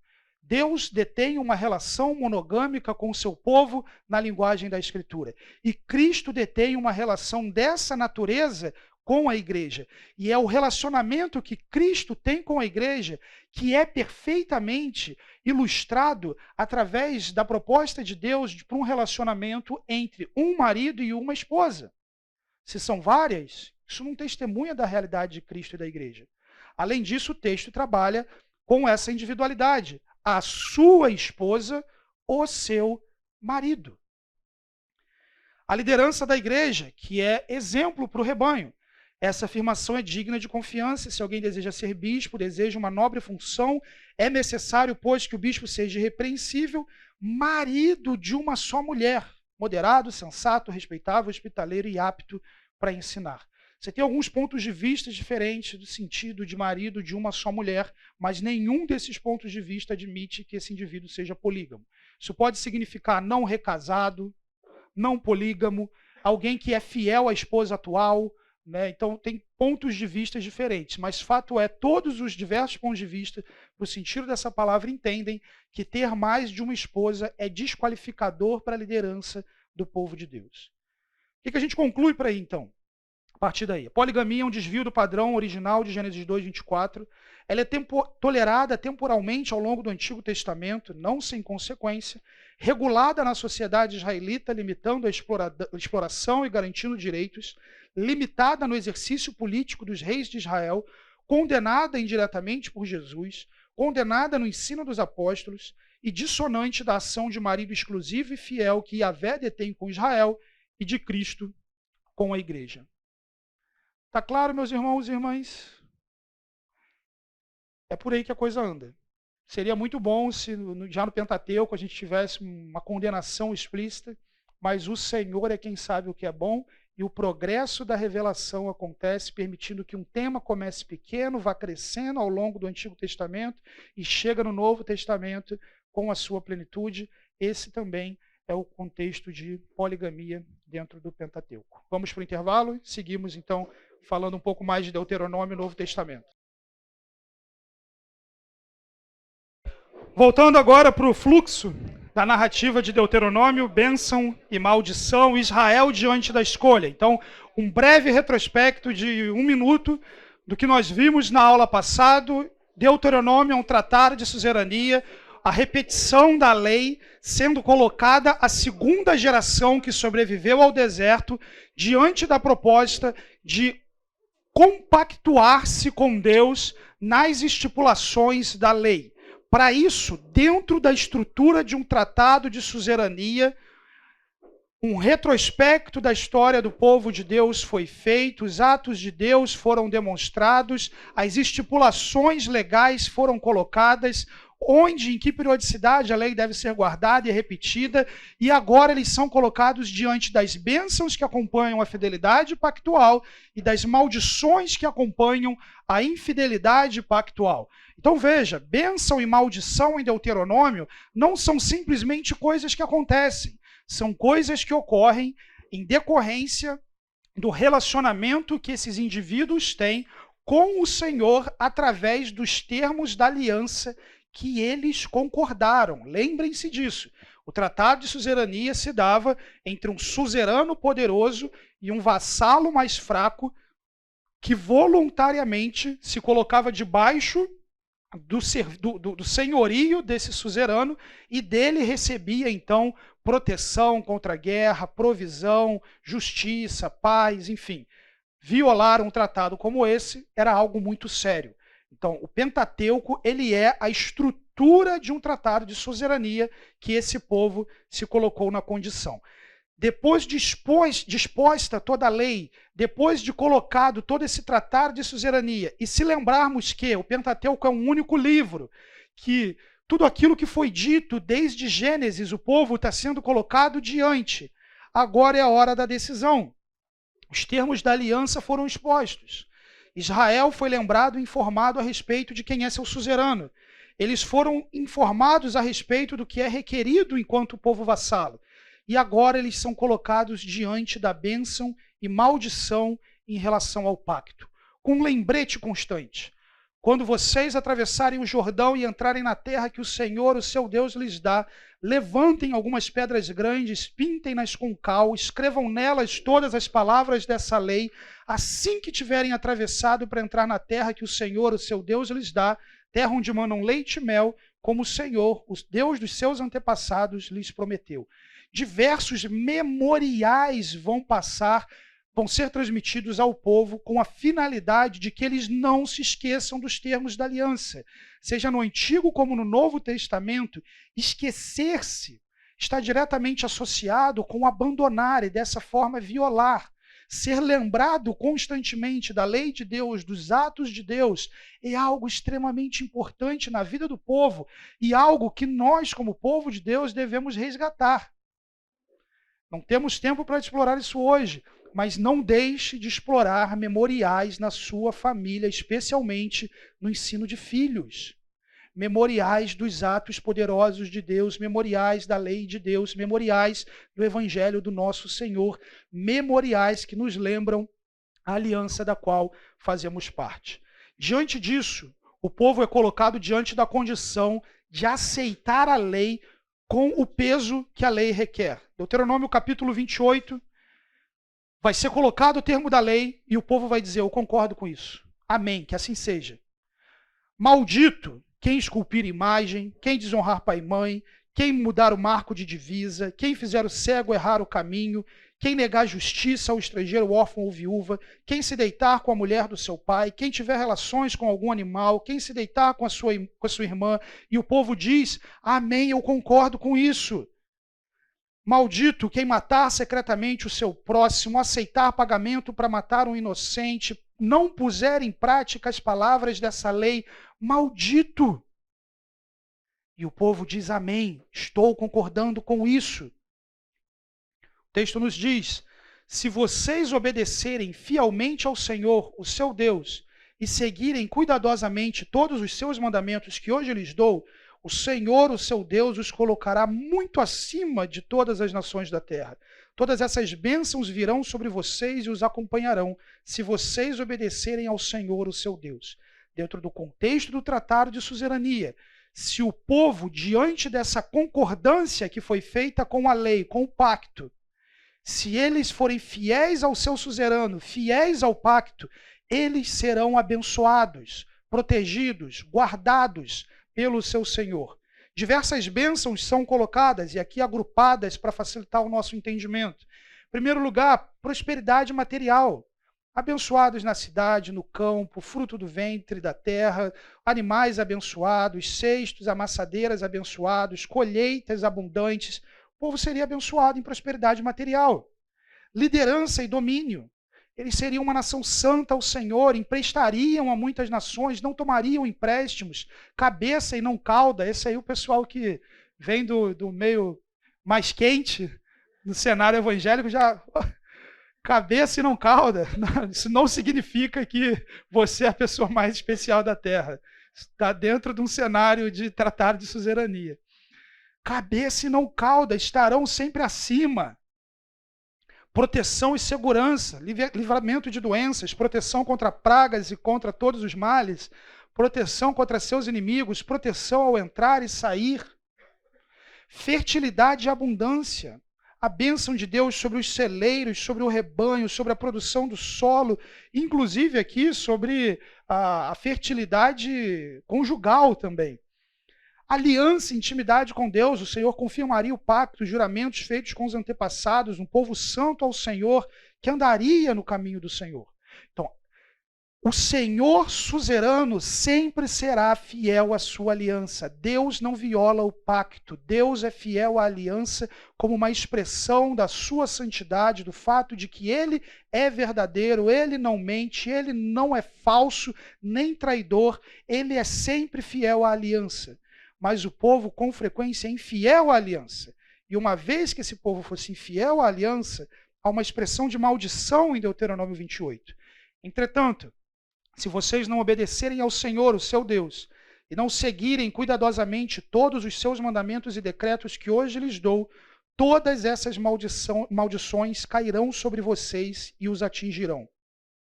Deus detém uma relação monogâmica com o seu povo na linguagem da Escritura. E Cristo detém uma relação dessa natureza com a igreja. E é o relacionamento que Cristo tem com a igreja que é perfeitamente ilustrado através da proposta de Deus para um relacionamento entre um marido e uma esposa. Se são várias, isso não testemunha da realidade de Cristo e da igreja. Além disso, o texto trabalha com essa individualidade. A sua esposa, o seu marido. A liderança da igreja, que é exemplo para o rebanho. Essa afirmação é digna de confiança. Se alguém deseja ser bispo, deseja uma nobre função, é necessário, pois, que o bispo seja irrepreensível, marido de uma só mulher, moderado, sensato, respeitável, hospitaleiro e apto para ensinar. Você tem alguns pontos de vista diferentes do sentido de marido de uma só mulher, mas nenhum desses pontos de vista admite que esse indivíduo seja polígamo. Isso pode significar não recasado, não polígamo, alguém que é fiel à esposa atual, né? Então tem pontos de vista diferentes, mas fato é, todos os diversos pontos de vista, no sentido dessa palavra, entendem que ter mais de uma esposa é desqualificador para a liderança do povo de Deus. O que a gente conclui por aí, então? A partir daí, a poligamia é um desvio do padrão original de Gênesis 2, 24. Ela é tolerada temporalmente ao longo do Antigo Testamento, não sem consequência, regulada na sociedade israelita, limitando a exploração e garantindo direitos, limitada no exercício político dos reis de Israel, condenada indiretamente por Jesus, condenada no ensino dos apóstolos e dissonante da ação de marido exclusivo e fiel que Yahvé detém com Israel e de Cristo com a igreja. Está claro, meus irmãos e irmãs? É por aí que a coisa anda. Seria muito bom se já no Pentateuco a gente tivesse uma condenação explícita, mas o Senhor é quem sabe o que é bom e o progresso da revelação acontece permitindo que um tema comece pequeno, vá crescendo ao longo do Antigo Testamento e chega no Novo Testamento com a sua plenitude. Esse também é o contexto de poligamia dentro do Pentateuco. Vamos para o intervalo, seguimos então falando um pouco mais de Deuteronômio e Novo Testamento. Voltando agora para o fluxo da narrativa de Deuteronômio, bênção e maldição, Israel diante da escolha. Então, um breve retrospecto de 1 minuto do que nós vimos na aula passada. Deuteronômio é um tratado de suzerania, a repetição da lei sendo colocada à segunda geração que sobreviveu ao deserto diante da proposta de compactuar-se com Deus nas estipulações da lei. Para isso, dentro da estrutura de um tratado de suzerania, Um retrospecto da história do povo de Deus foi feito, os atos de Deus foram demonstrados, as estipulações legais foram colocadas, onde, em que periodicidade a lei deve ser guardada e repetida, e agora eles são colocados diante das bênçãos que acompanham a fidelidade pactual e das maldições que acompanham a infidelidade pactual. Então veja, bênção e maldição em Deuteronômio não são simplesmente coisas que acontecem, são coisas que ocorrem em decorrência do relacionamento que esses indivíduos têm com o Senhor através dos termos da aliança que eles concordaram. Lembrem-se disso. O tratado de suzerania se dava entre um suzerano poderoso e um vassalo mais fraco que voluntariamente se colocava debaixo do senhorio desse suzerano e dele recebia, então, proteção contra a guerra, provisão, justiça, paz, enfim. Violar um tratado como esse era algo muito sério. Então, o Pentateuco, ele é a estrutura de um tratado de suzerania que esse povo se colocou na condição. Depois disposta toda a lei, depois de colocado todo esse tratado de suzerania, e se lembrarmos que o Pentateuco é um único livro, que tudo aquilo que foi dito desde Gênesis, o povo está sendo colocado diante. Agora é a hora da decisão. Os termos da aliança foram expostos. Israel foi lembrado e informado a respeito de quem é seu suzerano. Eles foram informados a respeito do que é requerido enquanto povo vassalo. E agora eles são colocados diante da bênção e maldição em relação ao pacto, com um lembrete constante. Quando vocês atravessarem o Jordão e entrarem na terra que o Senhor, o seu Deus, lhes dá, levantem algumas pedras grandes, pintem-nas com cal, escrevam nelas todas as palavras dessa lei, assim que tiverem atravessado para entrar na terra que o Senhor, o seu Deus, lhes dá, terra onde manam leite e mel, como o Senhor, o Deus dos seus antepassados, lhes prometeu. Diversos memoriais vão ser transmitidos ao povo com a finalidade de que eles não se esqueçam dos termos da aliança. Seja no Antigo como no Novo Testamento, esquecer-se está diretamente associado com abandonar e dessa forma violar. Ser lembrado constantemente da lei de Deus, dos atos de Deus, é algo extremamente importante na vida do povo e algo que nós, como povo de Deus, devemos resgatar. Não temos tempo para explorar isso hoje, mas não deixe de explorar memoriais na sua família, especialmente no ensino de filhos. Memoriais dos atos poderosos de Deus, memoriais da lei de Deus, memoriais do Evangelho do nosso Senhor, memoriais que nos lembram a aliança da qual fazemos parte. Diante disso, o povo é colocado diante da condição de aceitar a lei com o peso que a lei requer. Deuteronômio capítulo 28, vai ser colocado o termo da lei e o povo vai dizer, eu concordo com isso. Amém, que assim seja. Maldito quem esculpir imagem, quem desonrar pai e mãe, quem mudar o marco de divisa, quem fizer o cego errar o caminho, quem negar justiça ao estrangeiro, órfão ou viúva, quem se deitar com a mulher do seu pai, quem tiver relações com algum animal, quem se deitar com a sua irmã. E o povo diz, amém, eu concordo com isso. Maldito quem matar secretamente o seu próximo, aceitar pagamento para matar um inocente, não puser em prática as palavras dessa lei, maldito. E o povo diz amém, estou concordando com isso. O texto nos diz, se vocês obedecerem fielmente ao Senhor, o seu Deus, e seguirem cuidadosamente todos os seus mandamentos que hoje lhes dou, o Senhor, o seu Deus, os colocará muito acima de todas as nações da terra. Todas essas bênçãos virão sobre vocês e os acompanharão, se vocês obedecerem ao Senhor, o seu Deus. Dentro do contexto do tratado de suzerania, se o povo, diante dessa concordância que foi feita com a lei, com o pacto, se eles forem fiéis ao seu suzerano, fiéis ao pacto, eles serão abençoados, protegidos, guardados pelo seu Senhor. Diversas bênçãos são colocadas e aqui agrupadas para facilitar o nosso entendimento. Em primeiro lugar, prosperidade material. Abençoados na cidade, no campo, fruto do ventre da terra, animais abençoados, cestos, amassadeiras abençoados, colheitas abundantes. O povo seria abençoado em prosperidade material, liderança e domínio. Eles seriam uma nação santa ao Senhor, emprestariam a muitas nações, não tomariam empréstimos, cabeça e não cauda. Esse aí é o pessoal que vem do meio mais quente, no cenário evangélico, já cabeça e não cauda. Isso não significa que você é a pessoa mais especial da Terra. Está dentro de um cenário de tratado de suzerania. Cabeça e não cauda, estarão sempre acima. Proteção e segurança, livramento de doenças, proteção contra pragas e contra todos os males, proteção contra seus inimigos, proteção ao entrar e sair, fertilidade e abundância, a bênção de Deus sobre os celeiros, sobre o rebanho, sobre a produção do solo, inclusive aqui sobre a fertilidade conjugal também. Aliança e intimidade com Deus, o Senhor confirmaria o pacto, os juramentos feitos com os antepassados, um povo santo ao Senhor, que andaria no caminho do Senhor. Então, o Senhor suzerano sempre será fiel à sua aliança. Deus não viola o pacto. Deus é fiel à aliança como uma expressão da sua santidade, do fato de que Ele é verdadeiro, Ele não mente, Ele não é falso, nem traidor, Ele é sempre fiel à aliança. Mas o povo, com frequência, é infiel à aliança. E uma vez que esse povo fosse infiel à aliança, há uma expressão de maldição em Deuteronômio 28. Entretanto, se vocês não obedecerem ao Senhor, o seu Deus, e não seguirem cuidadosamente todos os seus mandamentos e decretos que hoje lhes dou, todas essas maldições cairão sobre vocês e os atingirão.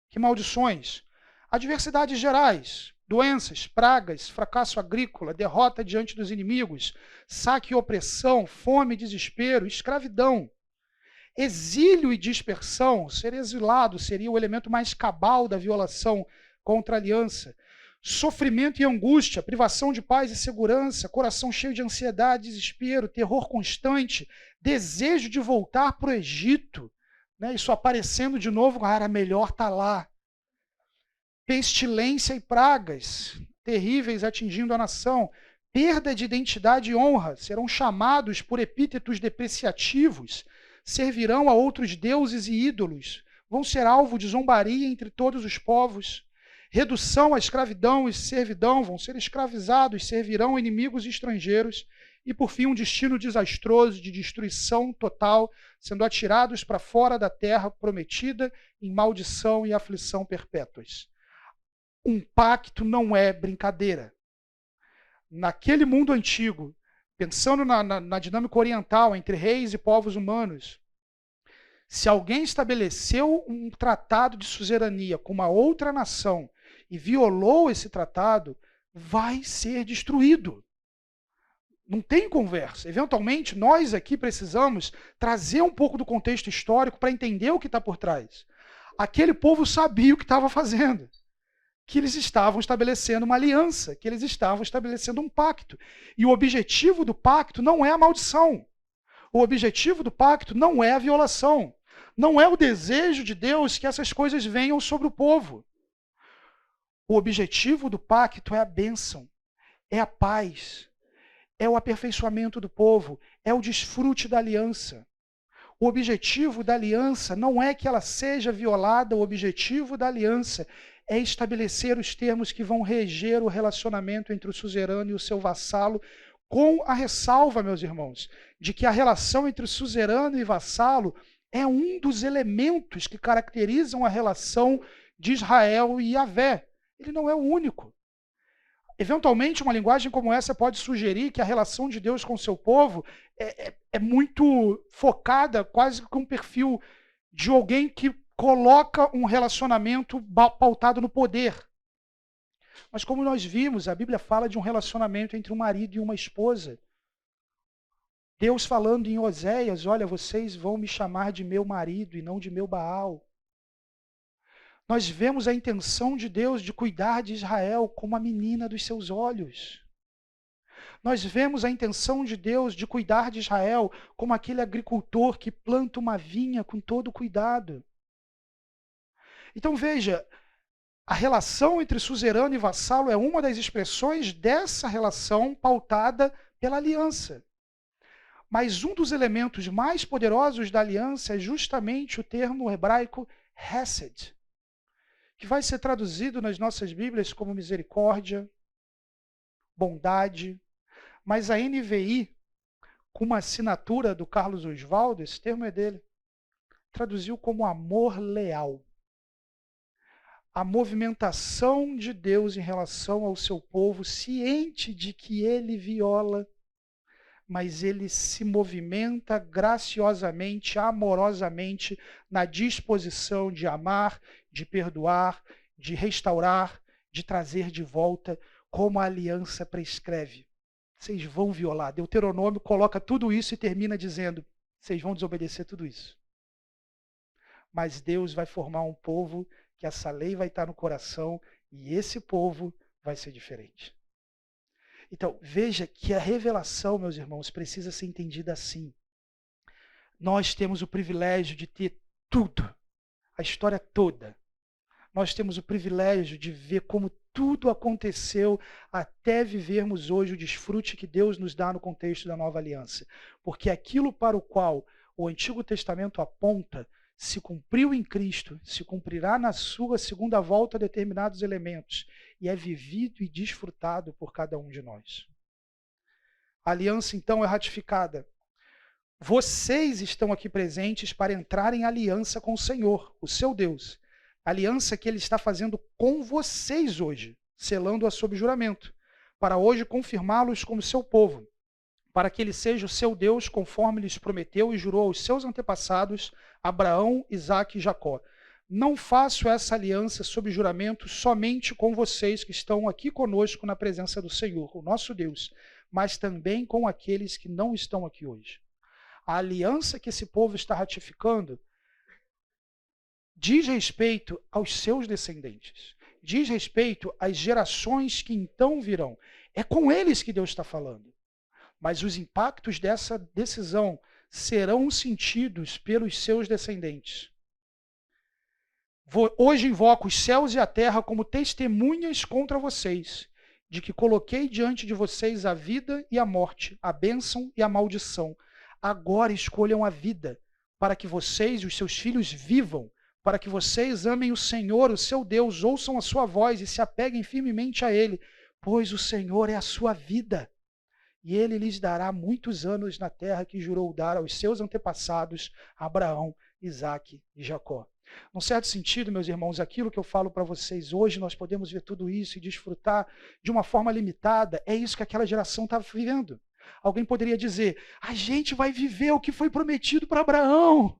Que maldições? Adversidades gerais, doenças, pragas, fracasso agrícola, derrota diante dos inimigos, saque e opressão, fome, desespero, escravidão. Exílio e dispersão, ser exilado seria o elemento mais cabal da violação contra a aliança. Sofrimento e angústia, privação de paz e segurança, coração cheio de ansiedade, desespero, terror constante, desejo de voltar para o Egito, né? Isso aparecendo de novo, era melhor estar lá. Pestilência e pragas terríveis atingindo a nação, perda de identidade e honra, serão chamados por epítetos depreciativos, servirão a outros deuses e ídolos, vão ser alvo de zombaria entre todos os povos, redução à escravidão e servidão, vão ser escravizados, servirão inimigos estrangeiros, e por fim um destino desastroso de destruição total, sendo atirados para fora da terra prometida em maldição e aflição perpétuas. Um pacto não é brincadeira. Naquele mundo antigo, pensando na dinâmica oriental entre reis e povos humanos, se alguém estabeleceu um tratado de suzerania com uma outra nação e violou esse tratado, vai ser destruído. Não tem conversa. Eventualmente, nós aqui precisamos trazer um pouco do contexto histórico para entender o que está por trás. Aquele povo sabia o que estava fazendo, que eles estavam estabelecendo uma aliança, que eles estavam estabelecendo um pacto. E o objetivo do pacto não é a maldição. O objetivo do pacto não é a violação. Não é o desejo de Deus que essas coisas venham sobre o povo. O objetivo do pacto é a bênção, é a paz, é o aperfeiçoamento do povo, é o desfrute da aliança. O objetivo da aliança não é que ela seja violada, o objetivo da aliança é estabelecer os termos que vão reger o relacionamento entre o suzerano e o seu vassalo, com a ressalva, meus irmãos, de que a relação entre o suzerano e vassalo é um dos elementos que caracterizam a relação de Israel e Yahvé. Ele não é o único. Eventualmente, uma linguagem como essa pode sugerir que a relação de Deus com o seu povo é muito focada, quase com um perfil de alguém que coloca um relacionamento pautado no poder. Mas como nós vimos, a Bíblia fala de um relacionamento entre um marido e uma esposa. Deus falando em Oséias, olha, vocês vão me chamar de meu marido e não de meu Baal. Nós vemos a intenção de Deus de cuidar de Israel como a menina dos seus olhos. Nós vemos a intenção de Deus de cuidar de Israel como aquele agricultor que planta uma vinha com todo cuidado. Então veja, a relação entre suzerano e vassalo é uma das expressões dessa relação pautada pela aliança. Mas um dos elementos mais poderosos da aliança é justamente o termo hebraico hesed, que vai ser traduzido nas nossas Bíblias como misericórdia, bondade, mas a NVI, com uma assinatura do Carlos Oswaldo, esse termo é dele, traduziu como amor leal. A movimentação de Deus em relação ao seu povo, ciente de que ele viola, mas ele se movimenta graciosamente, amorosamente, na disposição de amar, de perdoar, de restaurar, de trazer de volta, como a aliança prescreve. Vocês vão violar. Deuteronômio coloca tudo isso e termina dizendo, vocês vão desobedecer tudo isso. Mas Deus vai formar um povo que essa lei vai estar no coração e esse povo vai ser diferente. Então, veja que a revelação, meus irmãos, precisa ser entendida assim. Nós temos o privilégio de ter tudo, a história toda. Nós temos o privilégio de ver como tudo aconteceu até vivermos hoje o desfrute que Deus nos dá no contexto da nova aliança. Porque aquilo para o qual o Antigo Testamento aponta se cumpriu em Cristo, se cumprirá na sua segunda volta determinados elementos, e é vivido e desfrutado por cada um de nós. A aliança, então, é ratificada. Vocês estão aqui presentes para entrar em aliança com o Senhor, o seu Deus. A aliança que Ele está fazendo com vocês hoje, selando-a sob juramento, para hoje confirmá-los como seu povo, para que Ele seja o seu Deus, conforme lhes prometeu e jurou aos seus antepassados, Abraão, Isaque e Jacó. Não faço essa aliança sob juramento somente com vocês que estão aqui conosco na presença do Senhor, o nosso Deus, mas também com aqueles que não estão aqui hoje. A aliança que esse povo está ratificando diz respeito aos seus descendentes, diz respeito às gerações que então virão. É com eles que Deus está falando. Mas os impactos dessa decisão serão sentidos pelos seus descendentes. Hoje invoco os céus e a terra como testemunhas contra vocês, de que coloquei diante de vocês a vida e a morte, a bênção e a maldição. Agora escolham a vida, para que vocês e os seus filhos vivam, para que vocês amem o Senhor, o seu Deus, ouçam a sua voz e se apeguem firmemente a Ele, pois o Senhor é a sua vida. E Ele lhes dará muitos anos na terra que jurou dar aos seus antepassados, Abraão, Isaque e Jacó. Num certo sentido, meus irmãos, aquilo que eu falo para vocês hoje, nós podemos ver tudo isso e desfrutar de uma forma limitada. É isso que aquela geração estava vivendo. Alguém poderia dizer, a gente vai viver o que foi prometido para Abraão.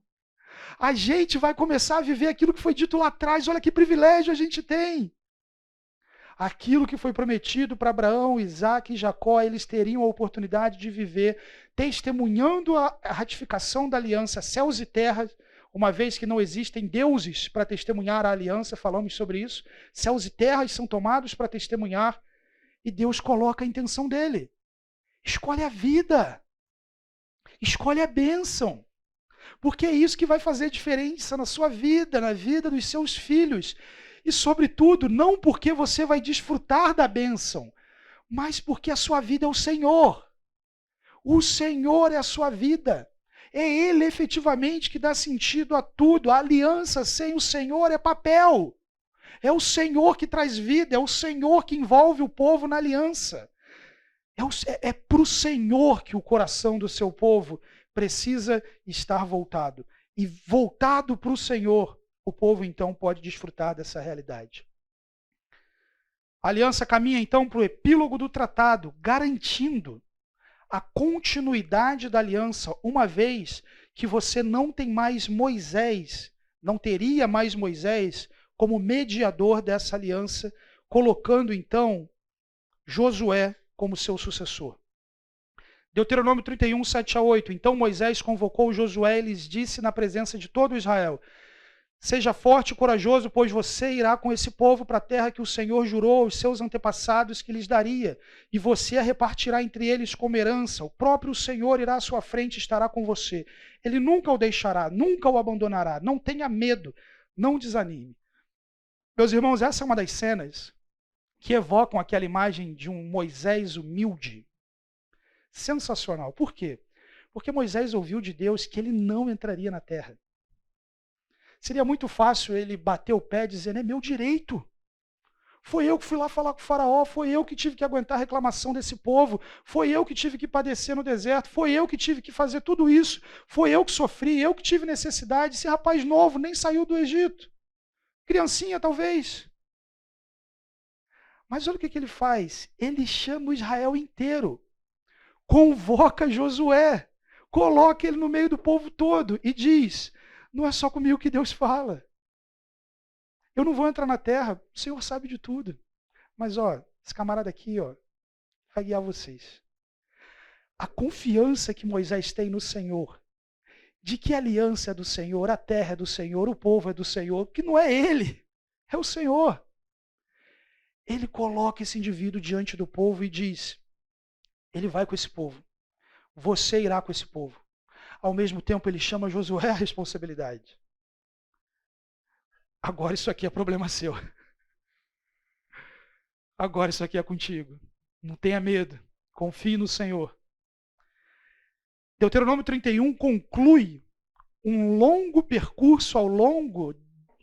A gente vai começar a viver aquilo que foi dito lá atrás. Olha que privilégio a gente tem. Aquilo que foi prometido para Abraão, Isaque e Jacó, eles teriam a oportunidade de viver, testemunhando a ratificação da aliança, céus e terras, uma vez que não existem deuses para testemunhar a aliança, falamos sobre isso, céus e terras são tomados para testemunhar, e Deus coloca a intenção dele. Escolhe a vida, escolhe a bênção, porque é isso que vai fazer diferença na sua vida, na vida dos seus filhos. E, sobretudo, não porque você vai desfrutar da bênção, mas porque a sua vida é o Senhor. O Senhor é a sua vida. É Ele, efetivamente, que dá sentido a tudo. A aliança sem o Senhor é papel. É o Senhor que traz vida, é o Senhor que envolve o povo na aliança. É para o Senhor que o coração do seu povo precisa estar voltado. E voltado para o Senhor, o povo então pode desfrutar dessa realidade. A aliança caminha então para o epílogo do tratado, garantindo a continuidade da aliança, uma vez que você não tem mais Moisés, não teria mais Moisés como mediador dessa aliança, colocando então Josué como seu sucessor. Deuteronômio 31, 7-8. Então Moisés convocou Josué e lhes disse na presença de todo Israel: seja forte e corajoso, pois você irá com esse povo para a terra que o Senhor jurou aos seus antepassados que lhes daria, e você a repartirá entre eles como herança. O próprio Senhor irá à sua frente e estará com você. Ele nunca o deixará, nunca o abandonará. Não tenha medo, não desanime. Meus irmãos, essa é uma das cenas que evocam aquela imagem de um Moisés humilde. Sensacional. Por quê? Porque Moisés ouviu de Deus que ele não entraria na terra. Seria muito fácil ele bater o pé dizendo, é meu direito. Foi eu que fui lá falar com o faraó, foi eu que tive que aguentar a reclamação desse povo, foi eu que tive que padecer no deserto, foi eu que tive que fazer tudo isso, foi eu que sofri, eu que tive necessidade. Esse rapaz novo nem saiu do Egito. Criancinha, talvez. Mas olha o que ele faz. Ele chama o Israel inteiro. Convoca Josué. Coloca ele no meio do povo todo e diz, não é só comigo que Deus fala. Eu não vou entrar na terra, o Senhor sabe de tudo. Mas, esse camarada aqui, vai guiar vocês. A confiança que Moisés tem no Senhor, de que a aliança é do Senhor, a terra é do Senhor, o povo é do Senhor, que não é ele, é o Senhor. Ele coloca esse indivíduo diante do povo e diz, ele vai com esse povo, você irá com esse povo. Ao mesmo tempo, ele chama Josué à responsabilidade. Agora isso aqui é problema seu. Agora isso aqui é contigo. Não tenha medo. Confie no Senhor. Deuteronômio 31 conclui um longo percurso ao longo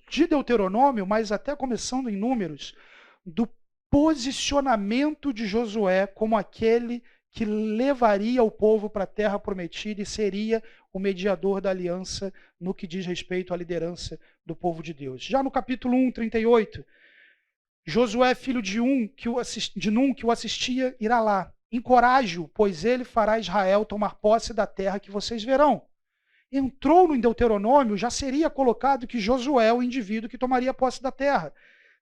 de Deuteronômio, mas até começando em Números, do posicionamento de Josué como aquele que levaria o povo para a terra prometida e seria o mediador da aliança no que diz respeito à liderança do povo de Deus. Já no capítulo 1, 38, Josué, filho de Nun, que o assistia, irá lá. Encoraje-o, pois ele fará Israel tomar posse da terra que vocês verão. Entrou no Deuteronômio, já seria colocado que Josué é o indivíduo que tomaria posse da terra.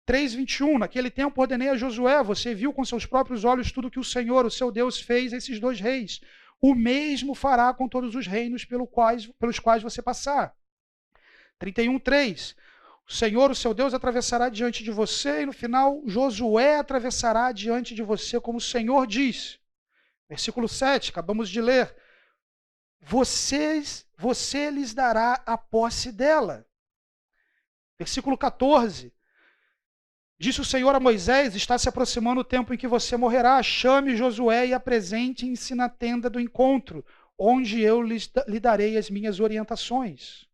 3:21, naquele tempo ordenei a Josué, você viu com seus próprios olhos tudo que o Senhor, o seu Deus, fez a esses dois reis. O mesmo fará com todos os reinos pelos quais você passar. 31:3, o Senhor, o seu Deus, atravessará diante de você, e no final, Josué atravessará diante de você, como o Senhor diz. Versículo 7, acabamos de ler. Você lhes dará a posse dela. Versículo 14. Disse o Senhor a Moisés, está se aproximando o tempo em que você morrerá. Chame Josué e apresente-se na tenda do encontro, onde eu lhe darei as minhas orientações.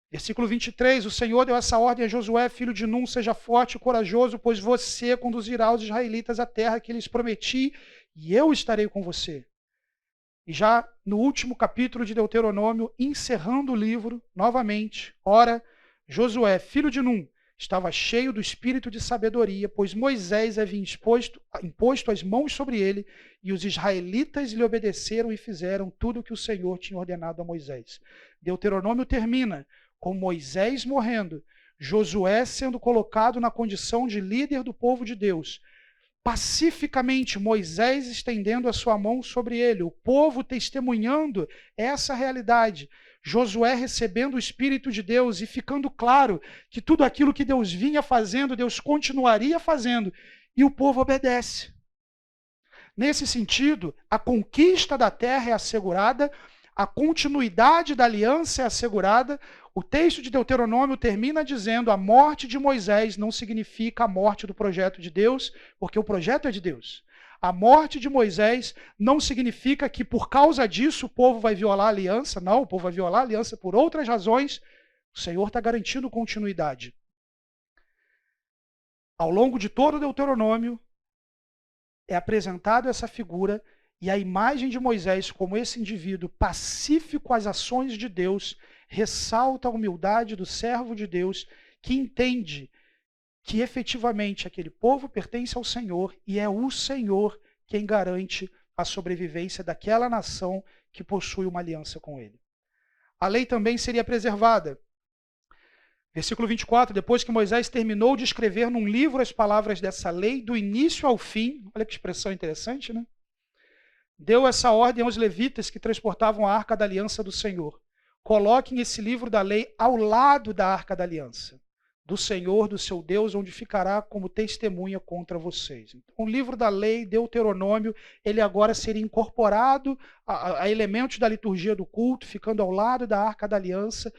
Versículo 23, o Senhor deu essa ordem a Josué, filho de Nun, seja forte e corajoso, pois você conduzirá os israelitas à terra que lhes prometi, e eu estarei com você. E já no último capítulo de Deuteronômio, encerrando o livro, novamente, ora, Josué, filho de Nun, estava cheio do espírito de sabedoria, pois Moisés havia imposto as mãos sobre ele, e os israelitas lhe obedeceram e fizeram tudo o que o Senhor tinha ordenado a Moisés. Deuteronômio termina com Moisés morrendo, Josué sendo colocado na condição de líder do povo de Deus, pacificamente Moisés estendendo a sua mão sobre ele, o povo testemunhando essa realidade, Josué recebendo o Espírito de Deus e ficando claro que tudo aquilo que Deus vinha fazendo, Deus continuaria fazendo, e o povo obedece. Nesse sentido, a conquista da terra é assegurada, a continuidade da aliança é assegurada. O texto de Deuteronômio termina dizendo: a morte de Moisés não significa a morte do projeto de Deus, porque o projeto é de Deus. A morte de Moisés não significa que por causa disso o povo vai violar a aliança. Não, o povo vai violar a aliança por outras razões. O Senhor está garantindo continuidade. Ao longo de todo o Deuteronômio, é apresentada essa figura e a imagem de Moisés como esse indivíduo pacífico às ações de Deus ressalta a humildade do servo de Deus que entende que efetivamente aquele povo pertence ao Senhor e é o Senhor quem garante a sobrevivência daquela nação que possui uma aliança com ele. A lei também seria preservada. Versículo 24, depois que Moisés terminou de escrever num livro as palavras dessa lei, do início ao fim, olha que expressão interessante, né? Deu essa ordem aos levitas que transportavam a arca da aliança do Senhor. Coloquem esse livro da lei ao lado da arca da aliança do Senhor, do seu Deus, onde ficará como testemunha contra vocês. Então, o livro da lei, Deuteronômio, ele agora seria incorporado a elementos da liturgia do culto, ficando ao lado da arca da aliança,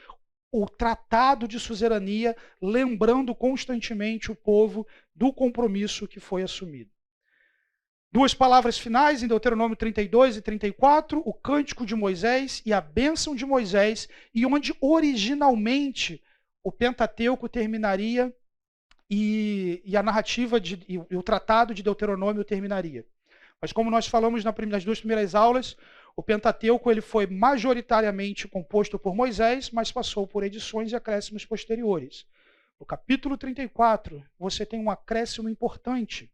o tratado de suzerania, lembrando constantemente o povo do compromisso que foi assumido. Duas palavras finais em Deuteronômio 32 e 34, o cântico de Moisés e a bênção de Moisés, e onde originalmente o Pentateuco terminaria e a narrativa e o tratado de Deuteronômio terminaria. Mas como nós falamos nas duas primeiras aulas, o Pentateuco ele foi majoritariamente composto por Moisés, mas passou por edições e acréscimos posteriores. No capítulo 34, você tem um acréscimo importante,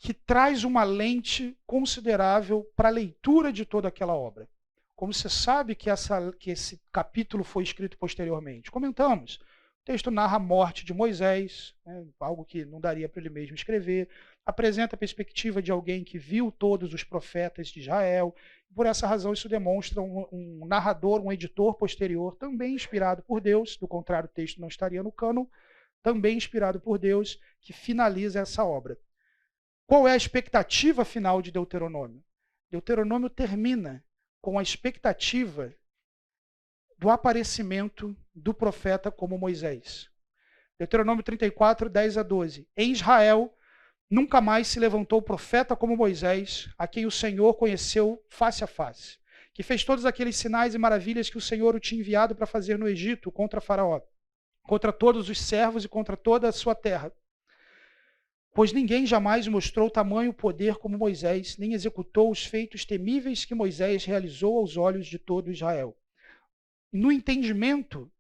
que traz uma lente considerável para a leitura de toda aquela obra. Como você sabe que esse capítulo foi escrito posteriormente? Comentamos. O texto narra a morte de Moisés, algo que não daria para ele mesmo escrever, apresenta a perspectiva de alguém que viu todos os profetas de Israel. Por essa razão, isso demonstra um narrador, um editor posterior, também inspirado por Deus, do contrário, o texto não estaria no cânon, também inspirado por Deus, que finaliza essa obra. Qual é a expectativa final de Deuteronômio? Deuteronômio termina com a expectativa do aparecimento do profeta como Moisés. Deuteronômio 34, 10 a 12. Em Israel, nunca mais se levantou profeta como Moisés, a quem o Senhor conheceu face a face, que fez todos aqueles sinais e maravilhas que o Senhor o tinha enviado para fazer no Egito contra Faraó, contra todos os servos e contra toda a sua terra. Pois ninguém jamais mostrou tamanho poder como Moisés, nem executou os feitos temíveis que Moisés realizou aos olhos de todo Israel. No entendimento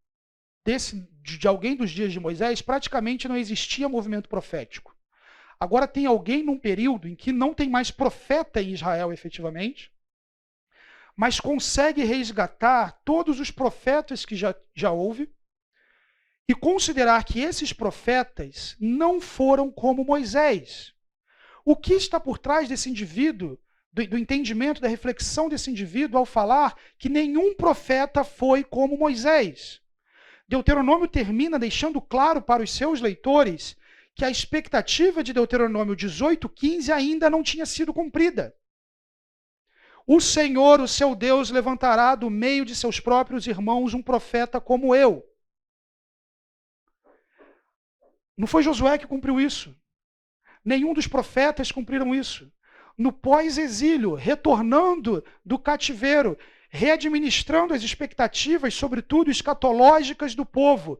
de alguém dos dias de Moisés, praticamente não existia movimento profético. Agora tem alguém num período em que não tem mais profeta em Israel efetivamente, mas consegue resgatar todos os profetas que já houve, e considerar que esses profetas não foram como Moisés. O que está por trás desse indivíduo, do entendimento, da reflexão desse indivíduo ao falar que nenhum profeta foi como Moisés? Deuteronômio termina deixando claro para os seus leitores que a expectativa de Deuteronômio 18:15 ainda não tinha sido cumprida. O Senhor, o seu Deus, levantará do meio de seus próprios irmãos um profeta como eu. Não foi Josué que cumpriu isso. Nenhum dos profetas cumpriram isso. No pós-exílio, retornando do cativeiro, readministrando as expectativas, sobretudo escatológicas do povo,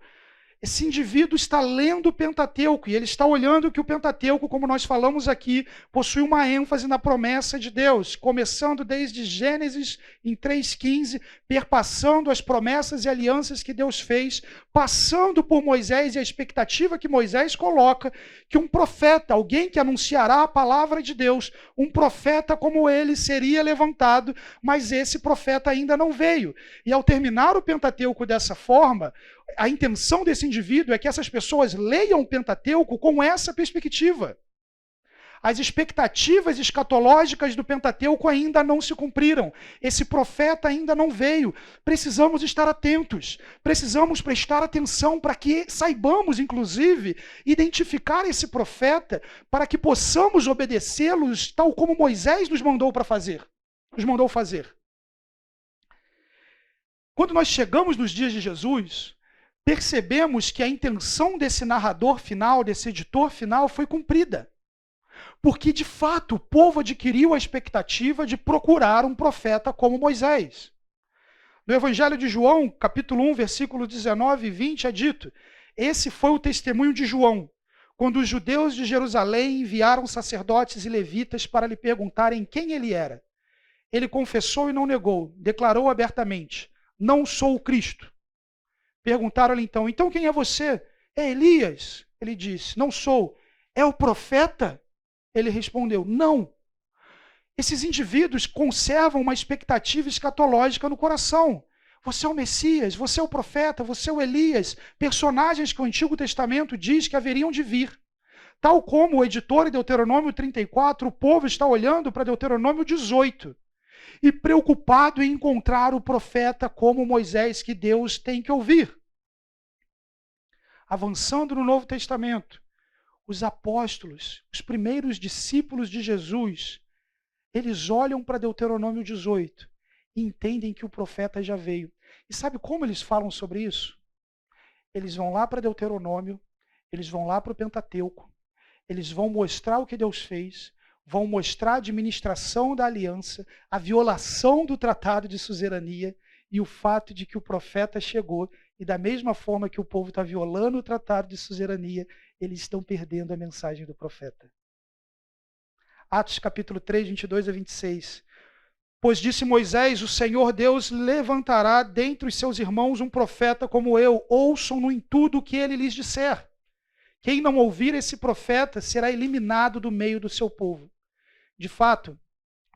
esse indivíduo está lendo o Pentateuco e ele está olhando que o Pentateuco, como nós falamos aqui, possui uma ênfase na promessa de Deus, começando desde Gênesis em 3:15, perpassando as promessas e alianças que Deus fez, passando por Moisés e a expectativa que Moisés coloca que um profeta, alguém que anunciará a palavra de Deus, um profeta como ele seria levantado, mas esse profeta ainda não veio. E ao terminar o Pentateuco dessa forma, a intenção desse indivíduo é que essas pessoas leiam o Pentateuco com essa perspectiva. As expectativas escatológicas do Pentateuco ainda não se cumpriram. Esse profeta ainda não veio. Precisamos estar atentos. Precisamos prestar atenção para que saibamos, inclusive, identificar esse profeta para que possamos obedecê-los tal como Moisés nos mandou fazer. Quando nós chegamos nos dias de Jesus, percebemos que a intenção desse narrador final, desse editor final, foi cumprida. Porque, de fato, o povo adquiriu a expectativa de procurar um profeta como Moisés. No Evangelho de João, capítulo 1, versículo 19 e 20, é dito: esse foi o testemunho de João, quando os judeus de Jerusalém enviaram sacerdotes e levitas para lhe perguntarem quem ele era. Ele confessou e não negou, declarou abertamente: não sou o Cristo. Perguntaram-lhe então quem é você? É Elias. Ele disse: não sou. É o profeta? Ele respondeu: não. Esses indivíduos conservam uma expectativa escatológica no coração. Você é o Messias, você é o profeta, você é o Elias, personagens que o Antigo Testamento diz que haveriam de vir. Tal como o editor em Deuteronômio 34, o povo está olhando para Deuteronômio 18 e preocupado em encontrar o profeta como Moisés que Deus tem que ouvir. Avançando no Novo Testamento, os apóstolos, os primeiros discípulos de Jesus, eles olham para Deuteronômio 18 e entendem que o profeta já veio. E sabe como eles falam sobre isso? Eles vão lá para Deuteronômio, eles vão lá para o Pentateuco, eles vão mostrar o que Deus fez, vão mostrar a administração da aliança, a violação do tratado de suzerania e o fato de que o profeta chegou e da mesma forma que o povo está violando o tratado de suzerania, eles estão perdendo a mensagem do profeta. Atos capítulo 3, 22 a 26. Pois disse Moisés, o Senhor Deus levantará dentre os seus irmãos um profeta como eu, ouçam-no em tudo o que ele lhes disser. Quem não ouvir esse profeta será eliminado do meio do seu povo. De fato,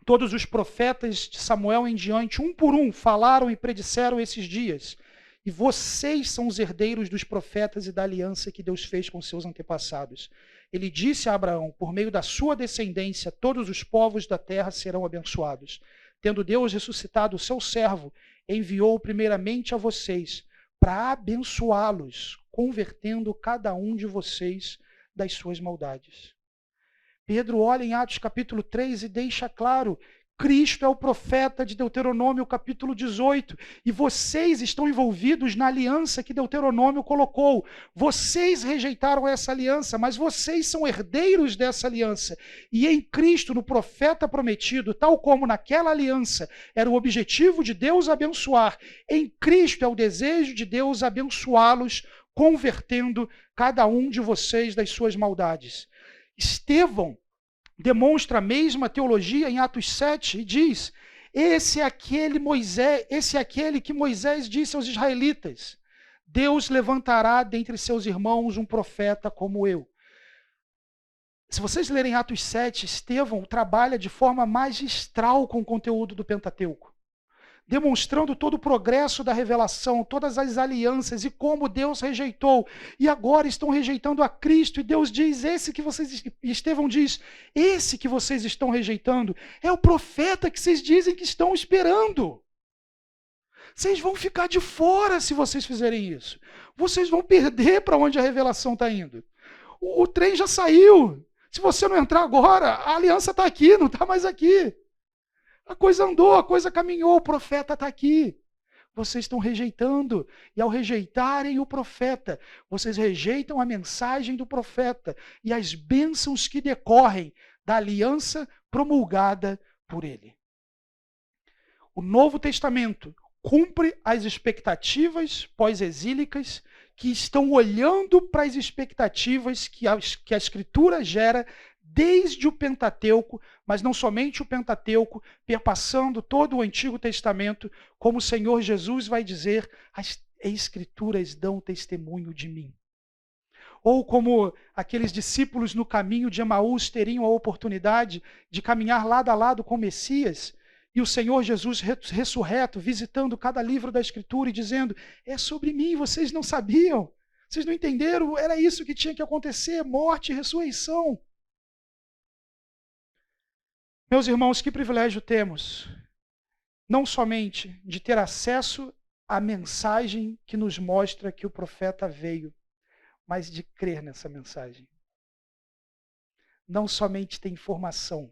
todos os profetas de Samuel em diante, um por um, falaram e predisseram esses dias. E vocês são os herdeiros dos profetas e da aliança que Deus fez com seus antepassados. Ele disse a Abraão, por meio da sua descendência, todos os povos da terra serão abençoados. Tendo Deus ressuscitado o seu servo, enviou primeiramente a vocês para abençoá-los, convertendo cada um de vocês das suas maldades. Pedro olha em Atos capítulo 3 e deixa claro, Cristo é o profeta de Deuteronômio capítulo 18, e vocês estão envolvidos na aliança que Deuteronômio colocou. Vocês rejeitaram essa aliança, mas vocês são herdeiros dessa aliança. E em Cristo, no profeta prometido, tal como naquela aliança era o objetivo de Deus abençoar, em Cristo é o desejo de Deus abençoá-los, convertendo cada um de vocês das suas maldades. Estevão demonstra a mesma teologia em Atos 7 e diz, esse é aquele que Moisés disse aos israelitas, Deus levantará dentre seus irmãos um profeta como eu. Se vocês lerem Atos 7, Estevão trabalha de forma magistral com o conteúdo do Pentateuco, demonstrando todo o progresso da revelação, todas as alianças e como Deus rejeitou. E agora estão rejeitando a Cristo. E Deus diz, Estevão diz, esse que vocês estão rejeitando é o profeta que vocês dizem que estão esperando. Vocês vão ficar de fora se vocês fizerem isso. Vocês vão perder para onde a revelação está indo. O trem já saiu. Se você não entrar agora, a aliança está aqui, não está mais aqui. A coisa andou, a coisa caminhou, o profeta está aqui. Vocês estão rejeitando. E ao rejeitarem o profeta, vocês rejeitam a mensagem do profeta e as bênçãos que decorrem da aliança promulgada por ele. O Novo Testamento cumpre as expectativas pós-exílicas que estão olhando para as expectativas que a Escritura gera desde o Pentateuco, mas não somente o Pentateuco, perpassando todo o Antigo Testamento, como o Senhor Jesus vai dizer, as Escrituras dão testemunho de mim. Ou como aqueles discípulos no caminho de Emaús teriam a oportunidade de caminhar lado a lado com o Messias, e o Senhor Jesus ressurreto, visitando cada livro da Escritura e dizendo, é sobre mim, vocês não sabiam, vocês não entenderam, era isso que tinha que acontecer, morte e ressurreição. Meus irmãos, que privilégio temos, não somente de ter acesso à mensagem que nos mostra que o profeta veio, mas de crer nessa mensagem. Não somente ter informação,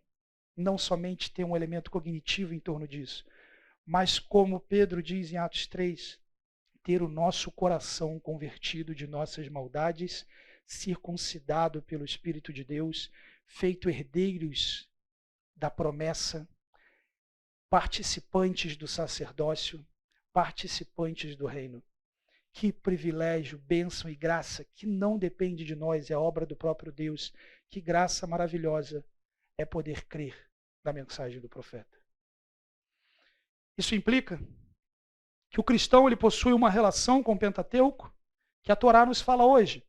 não somente ter um elemento cognitivo em torno disso, mas como Pedro diz em Atos 3, ter o nosso coração convertido de nossas maldades, circuncidado pelo Espírito de Deus, feito herdeiros da promessa, participantes do sacerdócio, participantes do reino. Que privilégio, bênção e graça, que não depende de nós, é obra do próprio Deus. Que graça maravilhosa é poder crer na mensagem do profeta. Isso implica que o cristão ele possui uma relação com o Pentateuco, que a Torá nos fala hoje.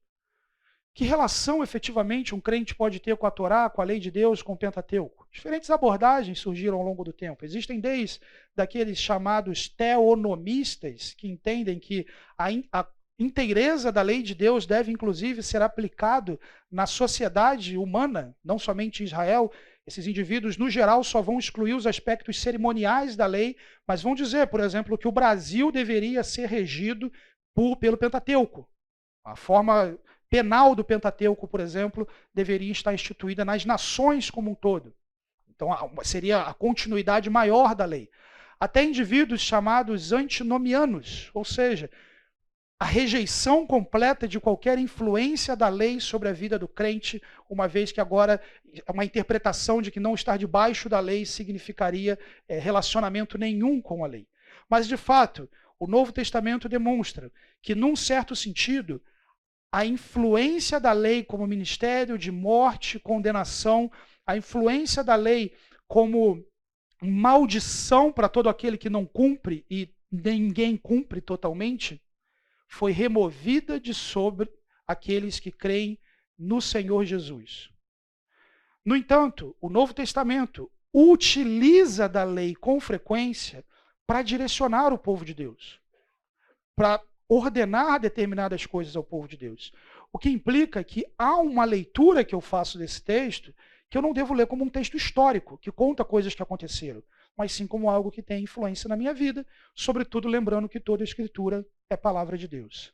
Que relação, efetivamente, um crente pode ter com a Torá, com a lei de Deus, com o Pentateuco? Diferentes abordagens surgiram ao longo do tempo. Existem desde daqueles chamados teonomistas, que entendem que a inteireza da lei de Deus deve, inclusive, ser aplicado na sociedade humana, não somente em Israel. Esses indivíduos, no geral, só vão excluir os aspectos cerimoniais da lei, mas vão dizer, por exemplo, que o Brasil deveria ser regido pelo Pentateuco. A forma penal do Pentateuco, por exemplo, deveria estar instituída nas nações como um todo. Então, seria a continuidade maior da lei. Até indivíduos chamados antinomianos, ou seja, a rejeição completa de qualquer influência da lei sobre a vida do crente, uma vez que agora uma interpretação de que não estar debaixo da lei significaria relacionamento nenhum com a lei. Mas, de fato, o Novo Testamento demonstra que, num certo sentido, a influência da lei como ministério de morte, condenação, a influência da lei como maldição para todo aquele que não cumpre, e ninguém cumpre totalmente, foi removida de sobre aqueles que creem no Senhor Jesus. No entanto, o Novo Testamento utiliza da lei com frequência para direcionar o povo de Deus, para ordenar determinadas coisas ao povo de Deus. O que implica que há uma leitura que eu faço desse texto que eu não devo ler como um texto histórico, que conta coisas que aconteceram, mas sim como algo que tem influência na minha vida, sobretudo lembrando que toda a Escritura é palavra de Deus.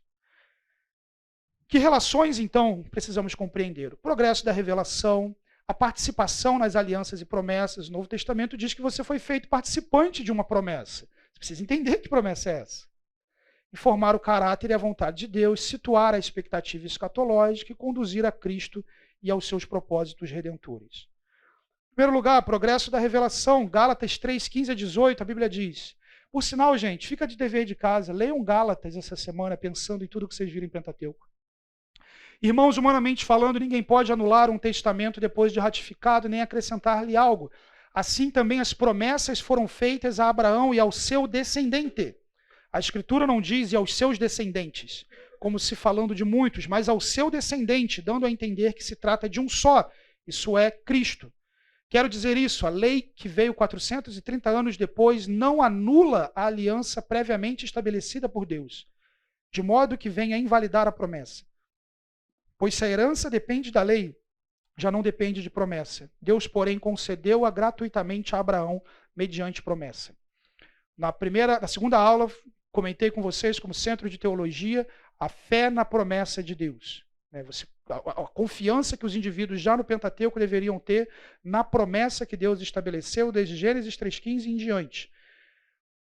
Que relações, então, precisamos compreender? O progresso da revelação, a participação nas alianças e promessas. O Novo Testamento diz que você foi feito participante de uma promessa. Você precisa entender que promessa é essa. Informar o caráter e a vontade de Deus, situar a expectativa escatológica e conduzir a Cristo e aos seus propósitos redentores. Em primeiro lugar, progresso da revelação. Gálatas 3, 15 a 18, a Bíblia diz. Por sinal, gente, fica de dever de casa, leiam Gálatas essa semana, pensando em tudo que vocês viram em Pentateuco. Irmãos, humanamente falando, ninguém pode anular um testamento depois de ratificado, nem acrescentar-lhe algo. Assim também as promessas foram feitas a Abraão e ao seu descendente. A Escritura não diz e aos seus descendentes, como se falando de muitos, mas ao seu descendente, dando a entender que se trata de um só, isso é, Cristo. Quero dizer isso, a lei que veio 430 anos depois não anula a aliança previamente estabelecida por Deus, de modo que venha invalidar a promessa. Pois se a herança depende da lei, já não depende de promessa. Deus, porém, concedeu-a gratuitamente a Abraão mediante promessa. Na segunda aula, comentei com vocês como centro de teologia a fé na promessa de Deus. A confiança que os indivíduos já no Pentateuco deveriam ter na promessa que Deus estabeleceu desde Gênesis 3,15 em diante.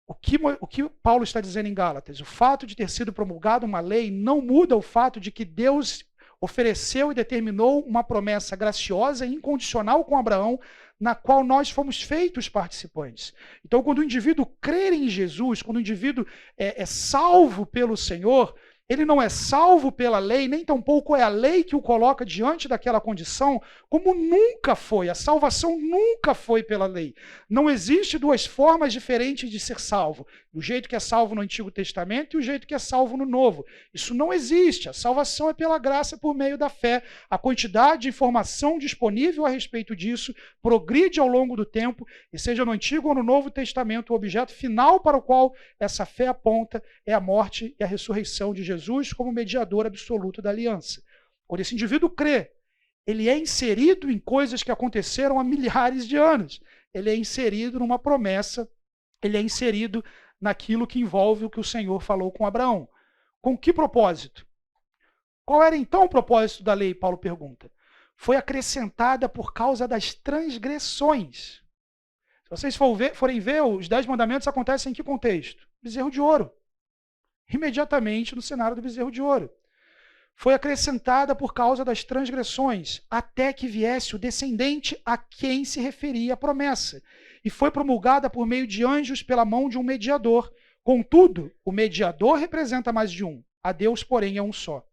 O que Paulo está dizendo em Gálatas? O fato de ter sido promulgada uma lei não muda o fato de que Deus ofereceu e determinou uma promessa graciosa e incondicional com Abraão, na qual nós fomos feitos participantes. Então, quando o indivíduo crê em Jesus, quando o indivíduo é salvo pelo Senhor, ele não é salvo pela lei, nem tampouco é a lei que o coloca diante daquela condição, como nunca foi. A salvação nunca foi pela lei. Não existe duas formas diferentes de ser salvo. O jeito que é salvo no Antigo Testamento e o jeito que é salvo no Novo. Isso não existe. A salvação é pela graça por meio da fé. A quantidade de informação disponível a respeito disso progride ao longo do tempo, e seja no Antigo ou no Novo Testamento, o objeto final para o qual essa fé aponta é a morte e a ressurreição de Jesus como mediador absoluto da aliança. Quando esse indivíduo crê, ele é inserido em coisas que aconteceram há milhares de anos. Ele é inserido numa promessa, ele é inserido naquilo que envolve o que o Senhor falou com Abraão. Com que propósito? Qual era então o propósito da lei, Paulo pergunta? Foi acrescentada por causa das transgressões. Se vocês forem ver, os 10 mandamentos acontecem em que contexto? Bezerro de ouro. Imediatamente no cenário do bezerro de ouro. Foi acrescentada por causa das transgressões, até que viesse o descendente a quem se referia a promessa. E foi promulgada por meio de anjos pela mão de um mediador. Contudo, o mediador representa mais de um. A Deus, porém, é um só.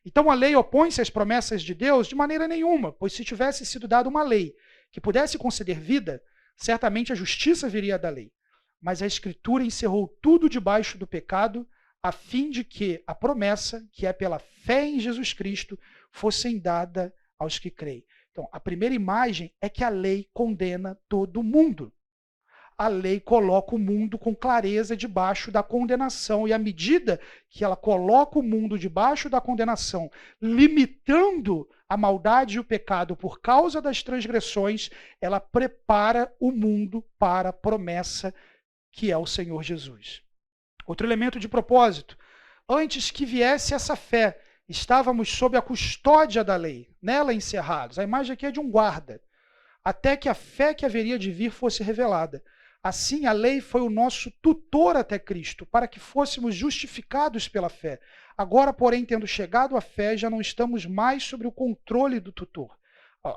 Então a lei opõe-se às promessas de Deus de maneira nenhuma, pois se tivesse sido dada uma lei que pudesse conceder vida, certamente a justiça viria da lei. Mas a Escritura encerrou tudo debaixo do pecado, a fim de que a promessa, que é pela fé em Jesus Cristo, fosse dada aos que creem. Então, a primeira imagem é que a lei condena todo mundo. A lei coloca o mundo com clareza debaixo da condenação, e à medida que ela coloca o mundo debaixo da condenação, limitando a maldade e o pecado por causa das transgressões, ela prepara o mundo para a promessa que é o Senhor Jesus. Outro elemento de propósito: antes que viesse essa fé, estávamos sob a custódia da lei, nela encerrados. A imagem aqui é de um guarda, até que a fé que haveria de vir fosse revelada. Assim, a lei foi o nosso tutor até Cristo, para que fôssemos justificados pela fé. Agora, porém, tendo chegado à fé, já não estamos mais sob o controle do tutor.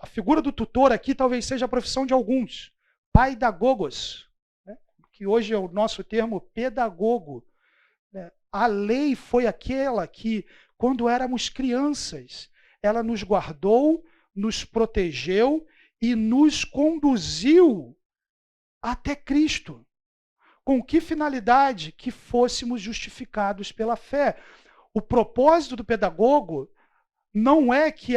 A figura do tutor aqui talvez seja a profissão de alguns. Paidagogos, né? Que hoje é o nosso termo pedagogo. Né? A lei foi aquela que, quando éramos crianças, ela nos guardou, nos protegeu e nos conduziu até Cristo. Com que finalidade? Que fôssemos justificados pela fé. O propósito do pedagogo não é que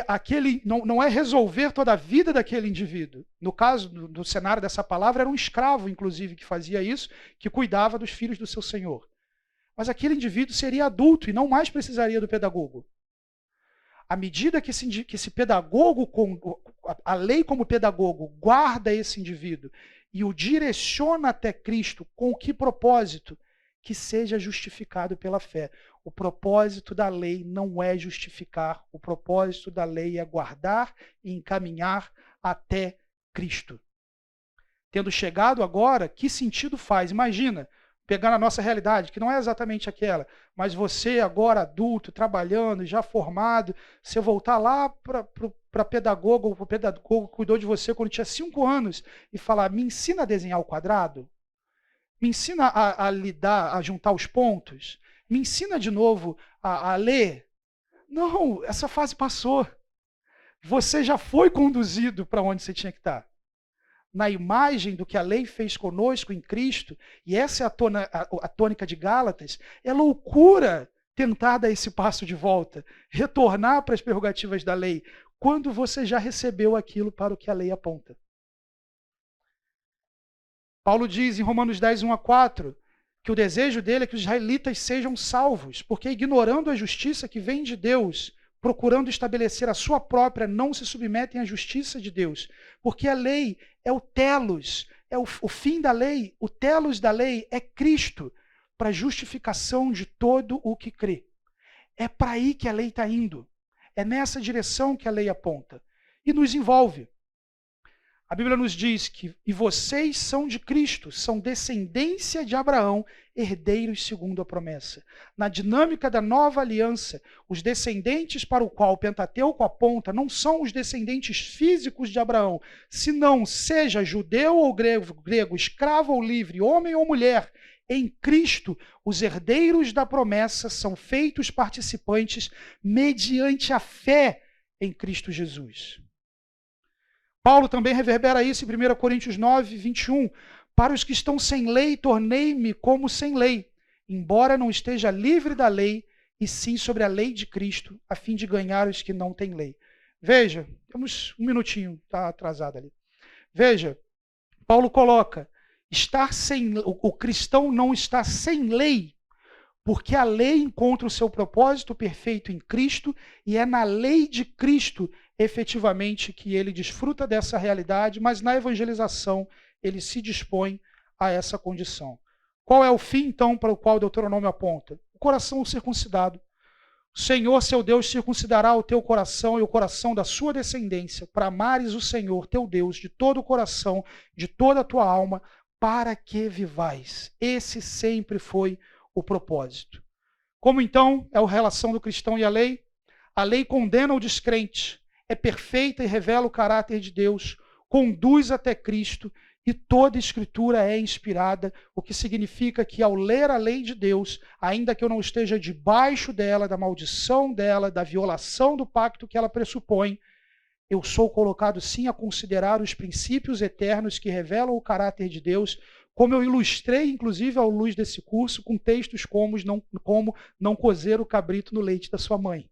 não é resolver toda a vida daquele indivíduo. No caso do cenário dessa palavra, era um escravo, inclusive, que fazia isso, que cuidava dos filhos do seu senhor. Mas aquele indivíduo seria adulto e não mais precisaria do pedagogo. À medida que esse pedagogo, a lei como pedagogo, guarda esse indivíduo e o direciona até Cristo, com que propósito? Que seja justificado pela fé. O propósito da lei não é justificar, o propósito da lei é guardar e encaminhar até Cristo. Tendo chegado agora, que sentido faz? Imagina, pegar a nossa realidade, que não é exatamente aquela, mas você agora adulto, trabalhando, já formado, você voltar lá para pedagogo, ou para o pedagogo que cuidou de você quando tinha 5 anos, e falar, me ensina a desenhar o quadrado? Me ensina a lidar, a juntar os pontos? Me ensina de novo a ler? Não, essa fase passou. Você já foi conduzido para onde você tinha que estar. Na imagem do que a lei fez conosco em Cristo, e essa é a tônica de Gálatas, é loucura tentar dar esse passo de volta, retornar para as prerrogativas da lei, quando você já recebeu aquilo para o que a lei aponta. Paulo diz em Romanos 10, 1-4, que o desejo dele é que os israelitas sejam salvos, porque ignorando a justiça que vem de Deus, procurando estabelecer a sua própria, não se submetem à justiça de Deus. Porque a lei é o telos, é o fim da lei, o telos da lei é Cristo, para a justificação de todo o que crê. É para aí que a lei está indo. É nessa direção que a lei aponta. E nos envolve. A Bíblia nos diz que, e vocês são de Cristo, são descendência de Abraão, herdeiros segundo a promessa. Na dinâmica da nova aliança, os descendentes para o qual o Pentateuco aponta não são os descendentes físicos de Abraão, senão seja judeu ou grego, escravo ou livre, homem ou mulher. Em Cristo, os herdeiros da promessa são feitos participantes mediante a fé em Cristo Jesus. Paulo também reverbera isso em 1 Coríntios 9, 21. Para os que estão sem lei, tornei-me como sem lei, embora não esteja livre da lei, e sim sobre a lei de Cristo, a fim de ganhar os que não têm lei. Veja, temos um minutinho, está atrasado ali. Veja, Paulo coloca, o cristão não está sem lei, porque a lei encontra o seu propósito perfeito em Cristo, e é na lei de Cristo, efetivamente, que ele desfruta dessa realidade, mas na evangelização ele se dispõe a essa condição. Qual é o fim, então, para o qual o Deuteronômio aponta? O coração circuncidado. O Senhor, seu Deus, circuncidará o teu coração e o coração da sua descendência, para amares o Senhor, teu Deus, de todo o coração, de toda a tua alma, para que vivais. Esse sempre foi o propósito. Como então é a relação do cristão e a lei? A lei condena o descrente, é perfeita e revela o caráter de Deus, conduz até Cristo, e toda escritura é inspirada, o que significa que ao ler a lei de Deus, ainda que eu não esteja debaixo dela, da maldição dela, da violação do pacto que ela pressupõe, eu sou colocado sim a considerar os princípios eternos que revelam o caráter de Deus, como eu ilustrei, inclusive, à luz desse curso, com textos como não cozer o cabrito no leite da sua mãe.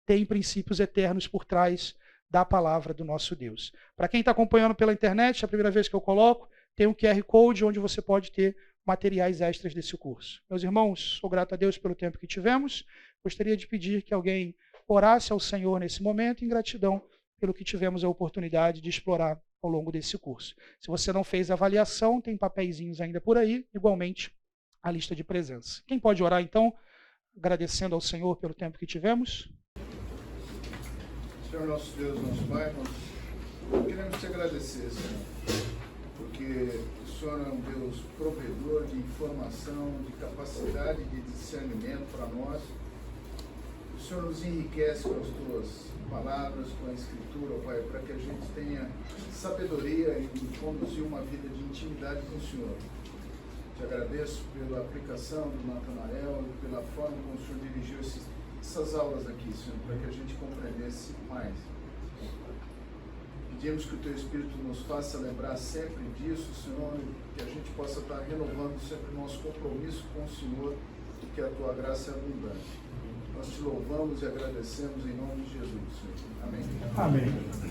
Tem princípios eternos por trás da palavra do nosso Deus. Para quem está acompanhando pela internet, é a primeira vez que eu coloco, tem um QR Code onde você pode ter materiais extras desse curso. Meus irmãos, sou grato a Deus pelo tempo que tivemos. Gostaria de pedir que alguém orasse ao Senhor nesse momento, em gratidão pelo que tivemos a oportunidade de explorar ao longo desse curso. Se você não fez a avaliação, tem papeizinhos ainda por aí, igualmente a lista de presença. Quem pode orar, então, agradecendo ao Senhor pelo tempo que tivemos? Senhor nosso Deus, nosso Pai, nós queremos te agradecer, Senhor, porque o Senhor é um Deus provedor de informação, de capacidade de discernimento para nós, O Senhor nos enriquece com as tuas palavras, com a Escritura, Pai, para que a gente tenha sabedoria e conduzir uma vida de intimidade com o Senhor. Te agradeço pela aplicação do Natanael e pela forma como o Senhor dirigiu essas aulas aqui, Senhor, para que a gente compreendesse mais. Pedimos que o Teu Espírito nos faça lembrar sempre disso, Senhor, e que a gente possa estar renovando sempre o nosso compromisso com o Senhor e que a Tua graça é abundante. Nós te louvamos e agradecemos em nome de Jesus, Senhor. Amém. Amém.